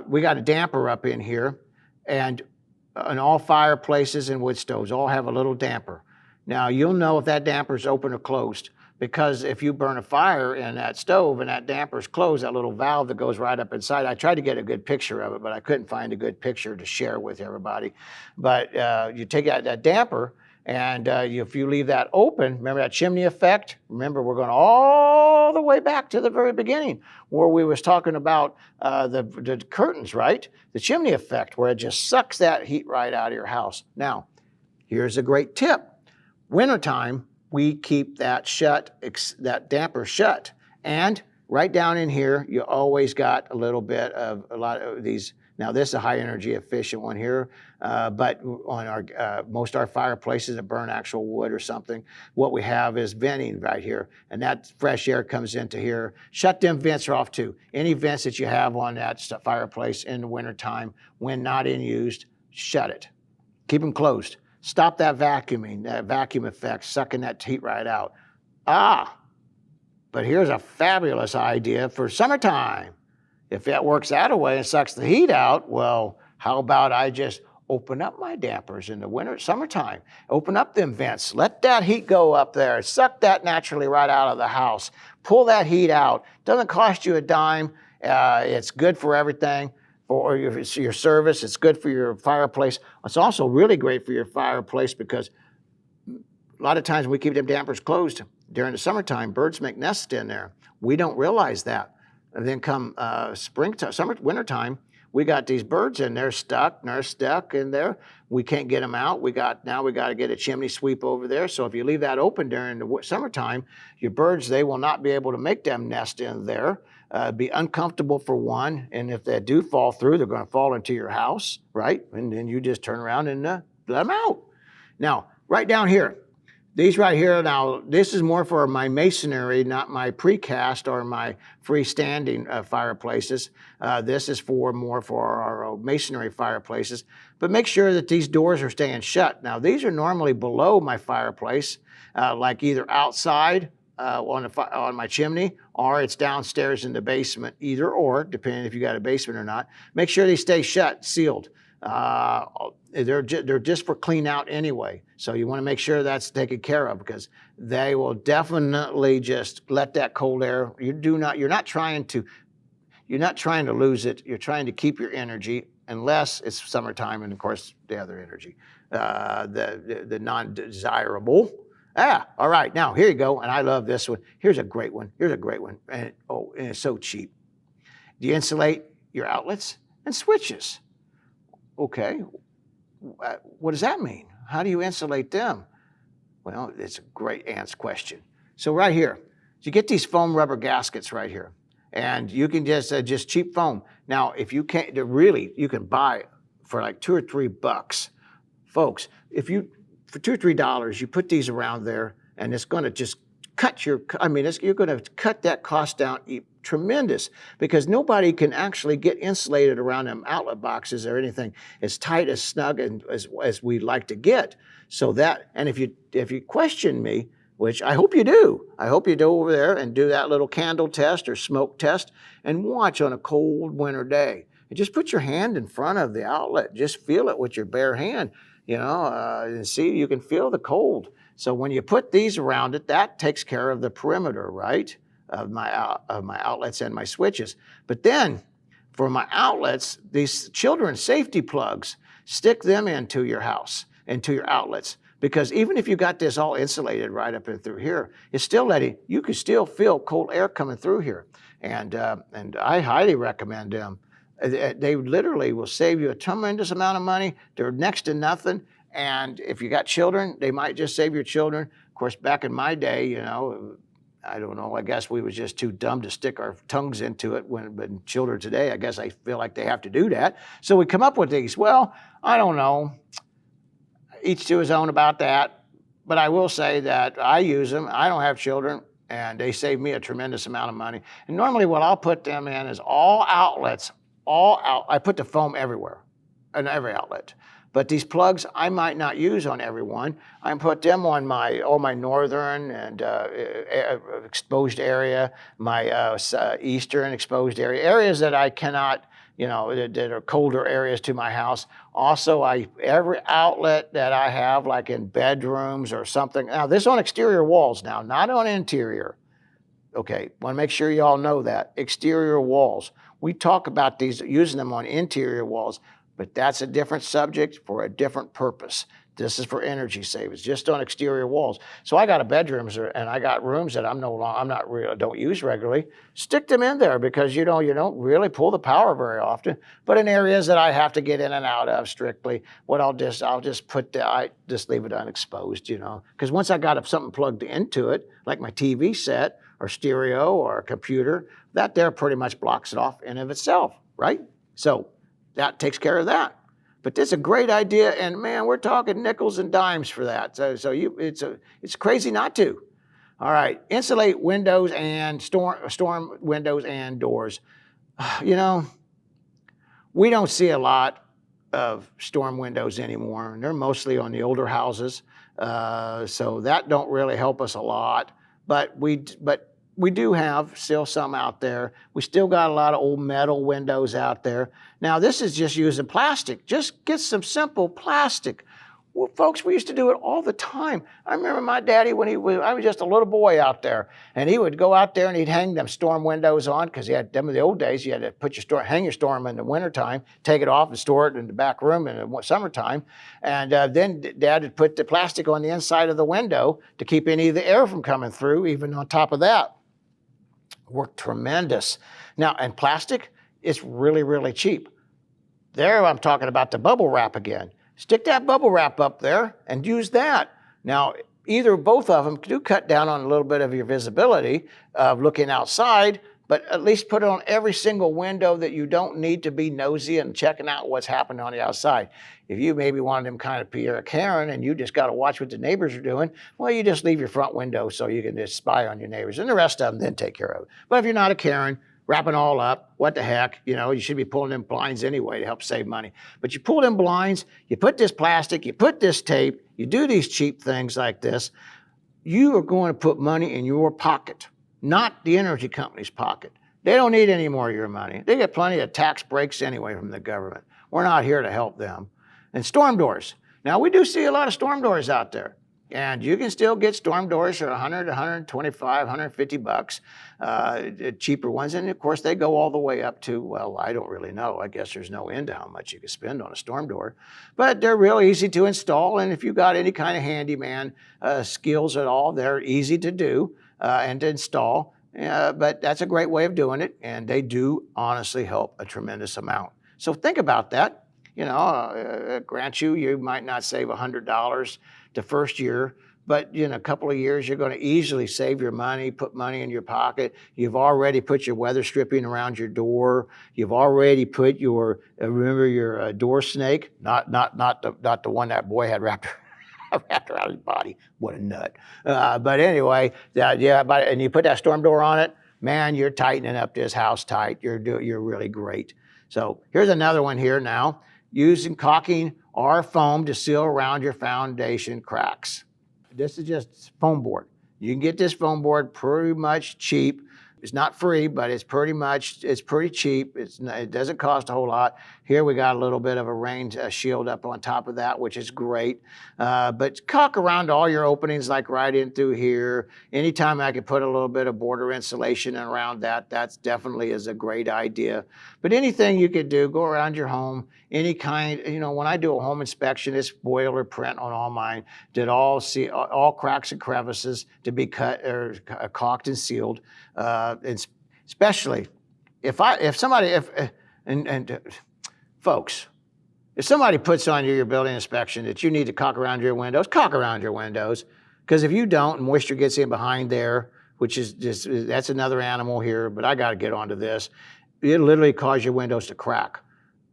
we got a damper up in here, and all fireplaces and wood stoves all have a little damper. Now, you'll know if that damper is open or closed, because if you burn a fire in that stove and that damper is closed, that little valve that goes right up inside, I tried to get a good picture of it, but I couldn't find a good picture to share with everybody. But you take out that damper, and if you leave that open, remember that chimney effect? Remember, we're going all the way back to the very beginning where we was talking about the curtains, right? The chimney effect, where it just sucks that heat right out of your house. Now, here's a great tip. Wintertime, we keep that damper shut, And right down in here, you always got a lot of these. Now this is a high energy efficient one here, but on our most of our fireplaces that burn actual wood or something, what we have is venting right here, and that fresh air comes into here. Shut them vents off too. Any vents that you have on that fireplace in the wintertime, when not in used, shut it. Keep them closed. Stop that vacuuming, that vacuum effect, sucking that heat right out. But here's a fabulous idea for summertime. If that works that away and sucks the heat out, well, how about I just open up my dampers in the summertime? Open up them vents. Let that heat go up there. Suck that naturally right out of the house. Pull that heat out. Doesn't cost you a dime. It's good for everything. For your service, it's good for your fireplace. It's also really great for your fireplace because a lot of times we keep them dampers closed during the summertime. Birds make nests in there. We don't realize that. And then come wintertime, we got these birds in there stuck in there. We can't get them out. Now we got to get a chimney sweep over there. So if you leave that open during the summertime, your birds, they will not be able to make them nest in there. Be uncomfortable for one, and if they do fall through, they're going to fall into your house, right? And then you just turn around and let them out. Now, right down here, these right here, now this is more for my masonry, not my precast or my freestanding fireplaces. This is more for our masonry fireplaces. But make sure that these doors are staying shut. Now these are normally below my fireplace, like either outside on my chimney, or it's downstairs in the basement, either or, depending if you got a basement or not. Make sure they stay shut, sealed. They're just for clean out anyway. So you want to make sure that's taken care of because they will definitely just let that cold air. You're not trying to lose it. You're trying to keep your energy unless it's summertime and of course the other energy, the non-desirable. All right. Now here you go. And I love this one. Here's a great one. And it's so cheap. Do you insulate your outlets and switches? Okay, what does that mean? How do you insulate them? Well, it's a great Ant's question. So right here, you get these foam rubber gaskets right here, and you can just cheap foam. Now, if you can't, you can buy for like $2 or $3, folks. For $2 or $3, you put these around there, and it's going to just you're going to cut that cost down tremendous because nobody can actually get insulated around them outlet boxes or anything as tight, as snug, and as we like to get. So that, and if you question me, which I hope you do over there and do that little candle test or smoke test and watch on a cold winter day. And just put your hand in front of the outlet, just feel it with your bare hand, and see, you can feel the cold. So when you put these around it, that takes care of the perimeter, right, of my outlets and my switches. But then for my outlets, these children's safety plugs, stick them into your house, into your outlets. Because even if you got this all insulated right up and through here, it's still you can still feel cold air coming through here. And I highly recommend them. They literally will save you a tremendous amount of money. They're next to nothing. And if you got children, they might just save your children. Of course, back in my day, I don't know, I guess we was just too dumb to stick our tongues into it when children today, I guess I feel like they have to do that. So we come up with these. Well, I don't know. Each to his own about that. But I will say that I use them. I don't have children, and they save me a tremendous amount of money. And normally what I'll put them in is all outlets, I put the foam everywhere, in every outlet. But these plugs I might not use on everyone. I put them on my northern and exposed area, my eastern exposed area, areas that I cannot, that are colder areas to my house. Also, every outlet that I have, like in bedrooms or something. Now, this on exterior walls now, not on interior. Okay, want to make sure you all know that. Exterior walls. We talk about these, using them on interior walls. But that's a different subject for a different purpose. This is for energy savings, just on exterior walls. So I got bedrooms and I got rooms that don't use regularly. Stick them in there because you don't really pull the power very often. But in areas that I have to get in and out of strictly, I'll just leave it unexposed, because once I got something plugged into it, like my TV set or stereo or a computer, that there pretty much blocks it off in of itself, right? So that takes care of that. But this is a great idea, and man, we're talking nickels and dimes for that. It's crazy not to. All right, insulate windows and storm windows and doors. You know, we don't see a lot of storm windows anymore, and they're mostly on the older houses, so that don't really help us a lot. But we do have still some out there. We still got a lot of old metal windows out there. Now this is just using plastic. Just get some simple plastic. Well, folks, we used to do it all the time. I remember my daddy when I was just a little boy out there, and he would go out there and he'd hang them storm windows on, because he had them in the old days. You had to hang your storm in the wintertime, take it off and store it in the back room in the summertime. And then Dad would put the plastic on the inside of the window to keep any of the air from coming through, even on top of that. Worked tremendous. Now, and plastic is really, really cheap. There I'm talking about the bubble wrap again. Stick that bubble wrap up there and use that. Now, both of them do cut down on a little bit of your visibility of looking outside, but at least put it on every single window that you don't need to be nosy and checking out what's happening on the outside. If you maybe want them kind of Pierre Karen and you just got to watch what the neighbors are doing, well, you just leave your front window so you can just spy on your neighbors, and the rest of them then take care of it. But if you're not a Karen, wrap it all up, what the heck, you should be pulling them blinds anyway to help save money. But you pull them blinds, you put this plastic, you put this tape, you do these cheap things like this, you are going to put money in your pocket, not the energy company's pocket. They don't need any more of your money. They get plenty of tax breaks anyway from the government. We're not here to help them. And storm doors. Now, we do see a lot of storm doors out there. And you can still get storm doors for $100, $125, $150, cheaper ones. And of course, they go all the way up to, well, I don't really know. I guess there's no end to how much you can spend on a storm door. But they're real easy to install. And if you've got any kind of handyman skills at all, they're easy to do and to install. But that's a great way of doing it. And they do honestly help a tremendous amount. So think about that. Grant you might not save $100 the first year, but in a couple of years, you're going to easily save your money, put money in your pocket. You've already put your weather stripping around your door. You've already put your, remember your door snake, not the one that boy had wrapped around his body. What a nut. But anyway, and you put that storm door on it, man, you're tightening up this house tight. You're really great. So here's another one here now. Using caulking or foam to seal around your foundation cracks. This is just foam board. You can get this foam board pretty much cheap. It's not free, but it's pretty cheap. It doesn't cost a whole lot. Here we got a little bit of a rain shield up on top of that, which is great. But caulk around all your openings, like right in through here. Anytime I can put a little bit of border insulation around that, that's definitely is a great idea. But anything you could do, go around your home, any kind, when I do a home inspection, it's boilerprint on all mine, did all cracks and crevices to be cut or caulked and sealed. Especially folks, if somebody puts on your building inspection that you need to caulk around your windows, caulk around your windows. Because if you don't, moisture gets in behind there, which is that's another animal here, but I got to get onto this. It literally cause your windows to crack.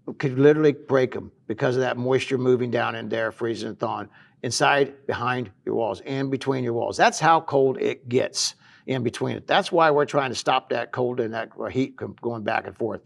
It could literally break them because of that moisture moving down in there, freezing and thawing. Inside, behind your walls, in between your walls. That's how cold it gets in between it. That's why we're trying to stop that cold and that heat going back and forth.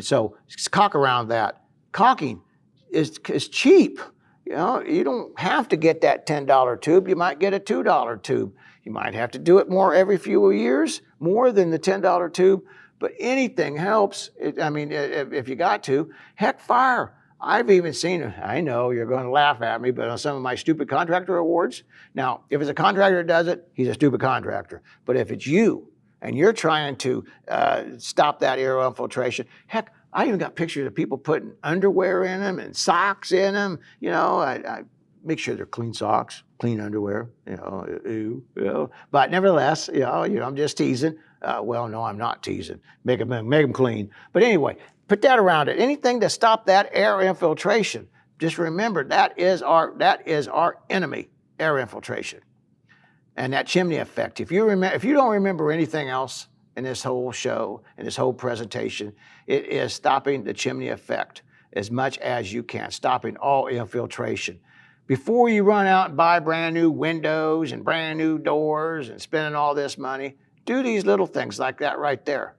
So caulk around that. Caulking is cheap. You don't have to get that $10 tube. You might get a $2 tube. You might have to do it more every few years, more than the $10 tube. But anything helps. If you got to, heck, fire. I've even seen, I know you're going to laugh at me, but on some of my stupid contractor awards, now, if it's a contractor that does it, he's a stupid contractor. But if it's you and you're trying to stop that air infiltration, heck, I even got pictures of people putting underwear in them and socks in them. I make sure they're clean socks, clean underwear, But nevertheless, I'm just teasing. Well, no, I'm not teasing. Make them clean. But anyway, put that around it. Anything to stop that air infiltration. Just remember, that is our enemy, air infiltration. And that chimney effect, if you don't remember anything else in this whole show, in this whole presentation, it is stopping the chimney effect as much as you can, stopping all infiltration. Before you run out and buy brand new windows and brand new doors and spending all this money, do these little things like that right there.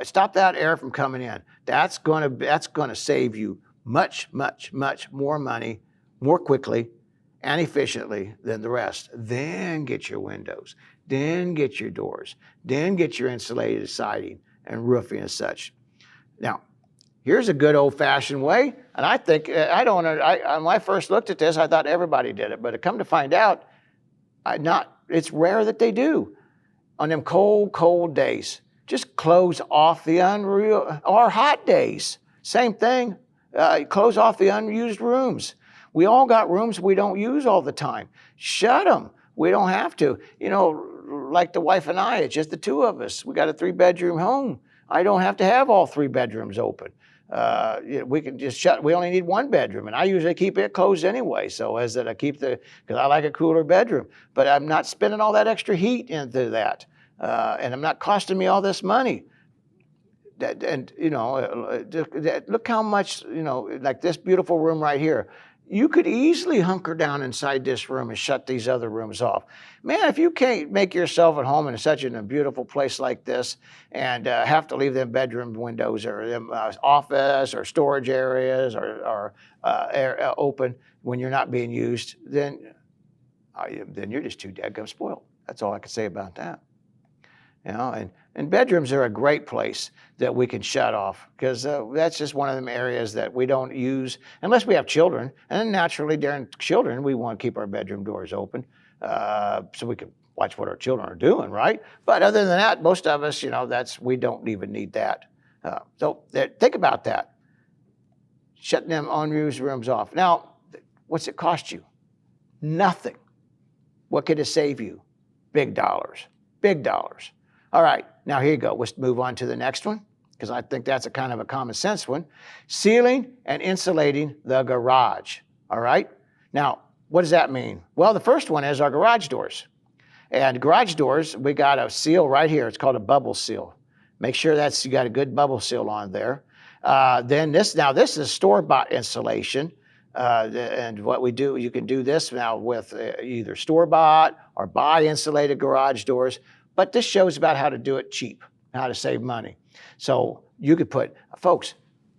Stop that air from coming in. That's gonna save you much, much, much more money, more quickly and efficiently than the rest. Then get your windows, then get your doors, then get your insulated siding and roofing and such. Now, here's a good old-fashioned way, and I think, when I first looked at this, I thought everybody did it, but come to find out, it's rare that they do. On them cold, cold days, just close off the or hot days, same thing, close off the unused rooms. We all got rooms we don't use all the time. Shut them. We don't have to. You know, like the wife and I, it's just the two of us. We got a 3-bedroom home. I don't have to have all 3 bedrooms open. We can just we only need 1 bedroom, and I usually keep it closed anyway. So because I like a cooler bedroom, but I'm not spending all that extra heat into that, and I'm not costing me all this money. Look how much, like this beautiful room right here. You could easily hunker down inside this room and shut these other rooms off. Man, if you can't make yourself at home in such a beautiful place like this and have to leave them bedroom windows or them office or storage areas or open when you're not being used, then you're just too dadgum spoiled. That's all I can say about that. And bedrooms are a great place that we can shut off because that's just one of them areas that we don't use unless we have children. And then naturally during children, we want to keep our bedroom doors open so we can watch what our children are doing, right? But other than that, most of us, we don't even need that. So think about that. Shutting them unused rooms off. Now, what's it cost you? Nothing. What could it save you? Big dollars. Big dollars. All right, now here you go. Let's move on to the next one because I think that's a kind of a common sense one. Sealing and insulating the garage. All right. Now, what does that mean? Well, the first one is our garage doors. And garage doors, we got a seal right here. It's called a bubble seal. Make sure you got a good bubble seal on there. Then this is store-bought insulation. And what we do, you can do this now with either store-bought or buy insulated garage doors. But this shows about how to do it cheap, how to save money. So you could folks,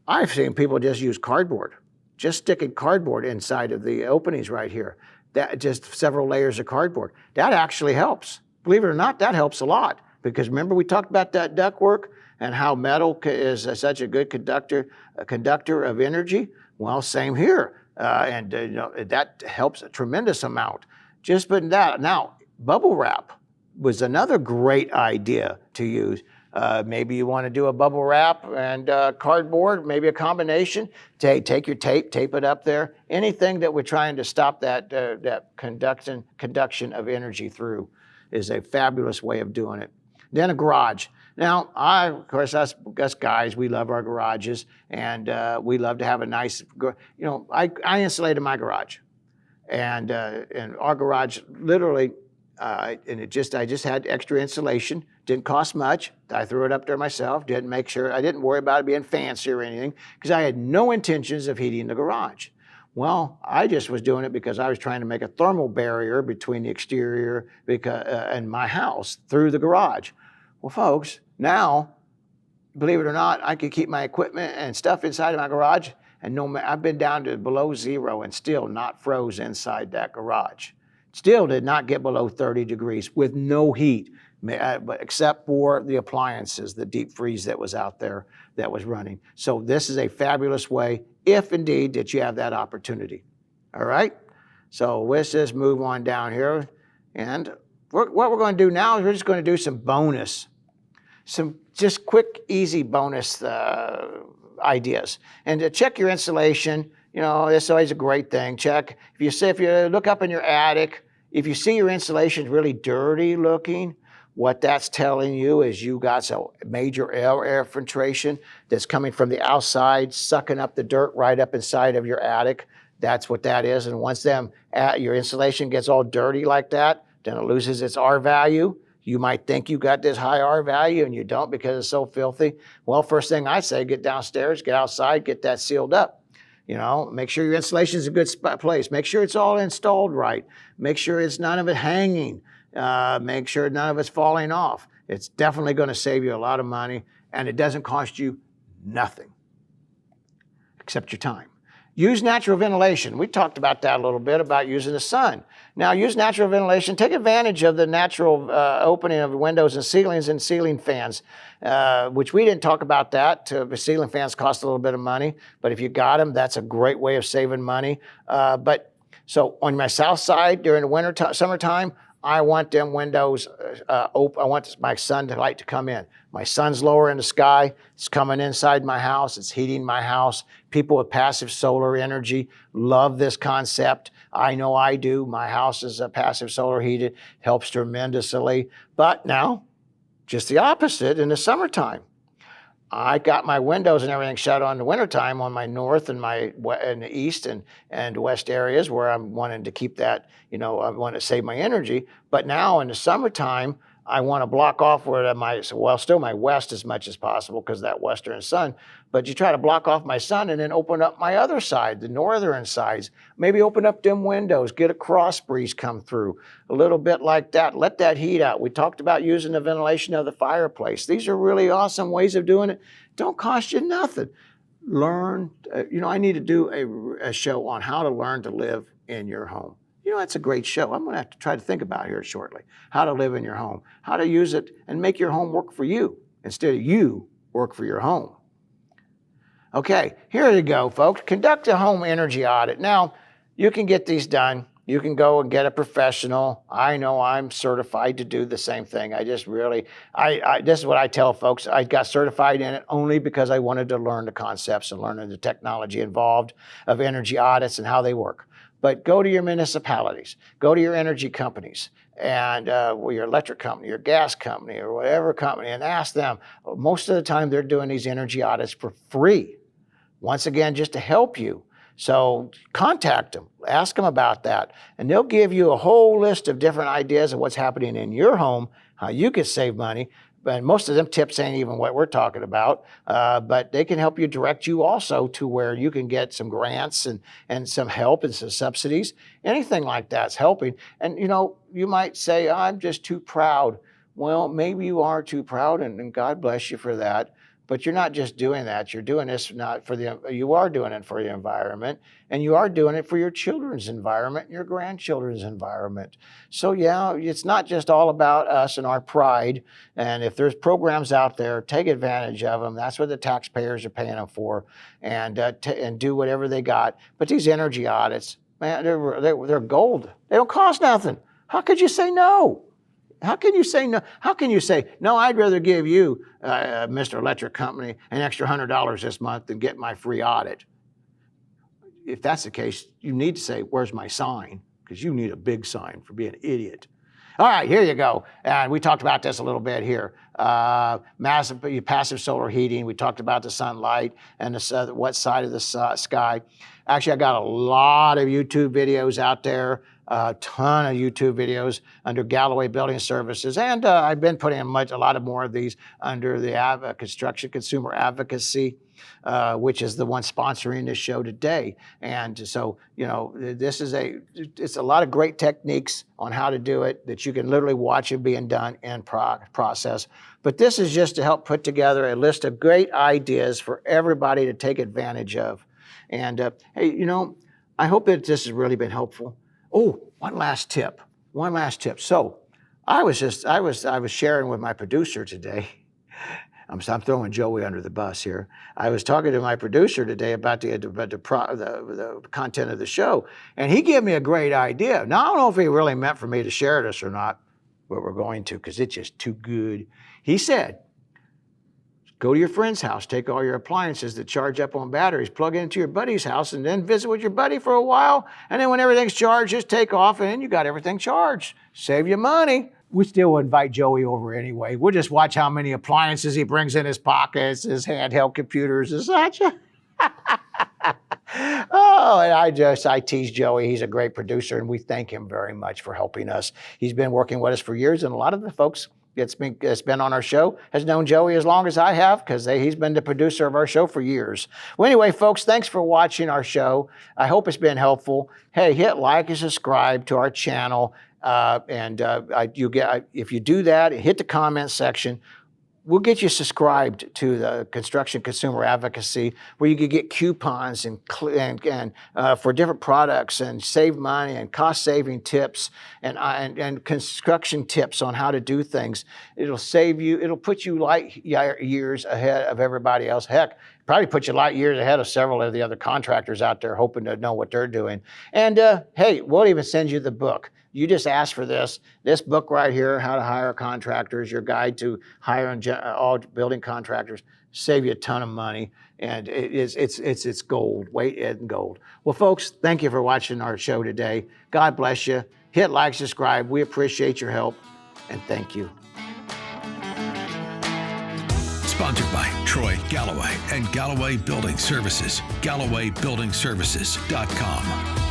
I've seen people just use cardboard, just sticking cardboard inside of the openings right here. That just several layers of cardboard. That actually helps. Believe it or not, that helps a lot. Because remember we talked about that duct work and how metal is such a good conductor of energy? Well, same here. That helps a tremendous amount. Just putting that. Now, bubble wrap was another great idea to use. Maybe you want to do a bubble wrap and cardboard, maybe a combination. Take your tape it up there. Anything that we're trying to stop that conduction of energy through is a fabulous way of doing it. Then a garage. Now, of course, us guys, we love our garages, and we love to have a nice, I insulated my garage. And our garage literally, I just had extra insulation. Didn't cost much. I threw it up there myself. I didn't worry about it being fancy or anything because I had no intentions of heating the garage. Well, I just was doing it because I was trying to make a thermal barrier between the exterior and my house through the garage. Well, folks, now, believe it or not, I could keep my equipment and stuff inside of my garage, and I've been down to below 0 and still not froze inside that garage. Still did not get below 30 degrees with no heat, except for the appliances, the deep freeze that was out there that was running. So this is a fabulous way, if indeed that you have that opportunity. All right? So let's just move on down here. And what we're going to do now is we're just going to do some just quick, easy bonus ideas. And to check your insulation, that's always a great thing. Check. If you look up in your attic, if you see your insulation is really dirty looking, what that's telling you is you got some major air filtration that's coming from the outside, sucking up the dirt right up inside of your attic. That's what that is. And once your insulation gets all dirty like that, then it loses its R value. You might think you got this high R value and you don't because it's so filthy. Well, first thing I say, get downstairs, get outside, get that sealed up. You know, make sure your insulation is a good place. Make sure it's all installed right. Make sure it's none of it hanging. Make sure none of it's falling off. It's definitely going to save you a lot of money, and it doesn't cost you nothing except your time. Use natural ventilation. We talked about that a little bit, about using the sun. Now, use natural ventilation. Take advantage of the natural opening of windows and ceilings and ceiling fans, which we didn't talk about that. The ceiling fans cost a little bit of money, but if you got them, that's a great way of saving money. So on my south side during the summertime, I want them windows open. I want my sunlight to come in. My sun's lower in the sky. It's coming inside my house. It's heating my house. People with passive solar energy love this concept. I know I do. My house is passive solar heated. Helps tremendously. But now, just the opposite in the summertime. I got my windows and everything shut on in the wintertime on my north and in the east and west areas where I'm wanting to keep that, I want to save my energy. But now in the summertime, I want to block off still my west as much as possible because of that western sun. But you try to block off my sun and then open up my other side, the northern sides. Maybe open up them windows, get a cross breeze come through, a little bit like that. Let that heat out. We talked about using the ventilation of the fireplace. These are really awesome ways of doing it. Don't cost you nothing. Learn, I need to do a show on how to learn to live in your home. That's a great show. I'm going to have to try to think about here shortly. How to live in your home, how to use it and make your home work for you instead of you work for your home. Okay, here you go, folks. Conduct a home energy audit. Now, you can get these done. You can go and get a professional. I know I'm certified to do the same thing. This is what I tell folks. I got certified in it only because I wanted to learn the concepts and learn the technology involved of energy audits and how they work. But go to your municipalities, go to your energy companies, and your electric company, your gas company, or whatever company, and ask them. Most of the time, they're doing these energy audits for free. Once again, just to help you. So contact them, ask them about that, and they'll give you a whole list of different ideas of what's happening in your home, how you can save money. And most of them tips ain't even what we're talking about, but they can help you direct you also to where you can get some grants and some help and some subsidies. Anything like that's helping. And you might say, I'm just too proud. Well, maybe you are too proud, and God bless you for that. But you're not just doing that. You're doing this you are doing it for the environment, and you are doing it for your children's environment and your grandchildren's environment. So yeah, it's not just all about us and our pride. And if there's programs out there, take advantage of them. That's what the taxpayers are paying them for, and do whatever they got. But these energy audits, man, they're gold. They don't cost nothing. How could you say no? How can you say no? How can you say, no, I'd rather give you, Mr. Electric Company, an extra $100 this month than get my free audit? If that's the case, you need to say, where's my sign? Because you need a big sign for being an idiot. All right, here you go. And we talked about this a little bit here. Passive solar heating. We talked about the sunlight and what side of the sky. Actually, I got a lot of YouTube videos out there. A ton of YouTube videos under Galloway Building Services, and I've been putting in a lot of more of these under the Construction Consumer Advocacy, which is the one sponsoring this show today. And so, it's a lot of great techniques on how to do it that you can literally watch it being done in process. But this is just to help put together a list of great ideas for everybody to take advantage of. And hey, I hope that this has really been helpful. Oh, one last tip. So I was sharing with my producer today. I'm throwing Joey under the bus here. I was talking to my producer today about the content of the show, and he gave me a great idea. Now, I don't know if he really meant for me to share this or not, but we're going to because it's just too good. He said, go to your friend's house, take all your appliances that charge up on batteries, plug it into your buddy's house, and then visit with your buddy for a while. And then when everything's charged, just take off, and then you got everything charged. Save you money. We still invite Joey over anyway. We'll just watch how many appliances he brings in his pockets, his handheld computers and such. Oh, Oh, and I tease Joey. He's a great producer, and we thank him very much for helping us. He's been working with us for years, and a lot of the folks that's been on our show has known Joey as long as I have, because he's been the producer of our show for years. Well, anyway, folks, thanks for watching our show. I hope it's been helpful. Hey, hit like and subscribe to our channel. If you do that, hit the comment section. We'll get you subscribed to the Construction Consumer Advocacy, where you can get coupons and for different products, and save money and cost-saving tips and construction tips on how to do things. It'll save you. It'll put you light years ahead of everybody else. Heck, probably put you light years ahead of several of the other contractors out there hoping to know what they're doing. And hey, we'll even send you the book. You just ask for this book right here, How to Hire Contractors, your guide to hiring all building contractors. Save you a ton of money, and it's gold, weight in gold. Well, folks, thank you for watching our show today. God bless you. Hit like, subscribe. We appreciate your help, and thank you. Sponsored by Troy Galloway and Galloway Building Services. GallowayBuildingServices.com.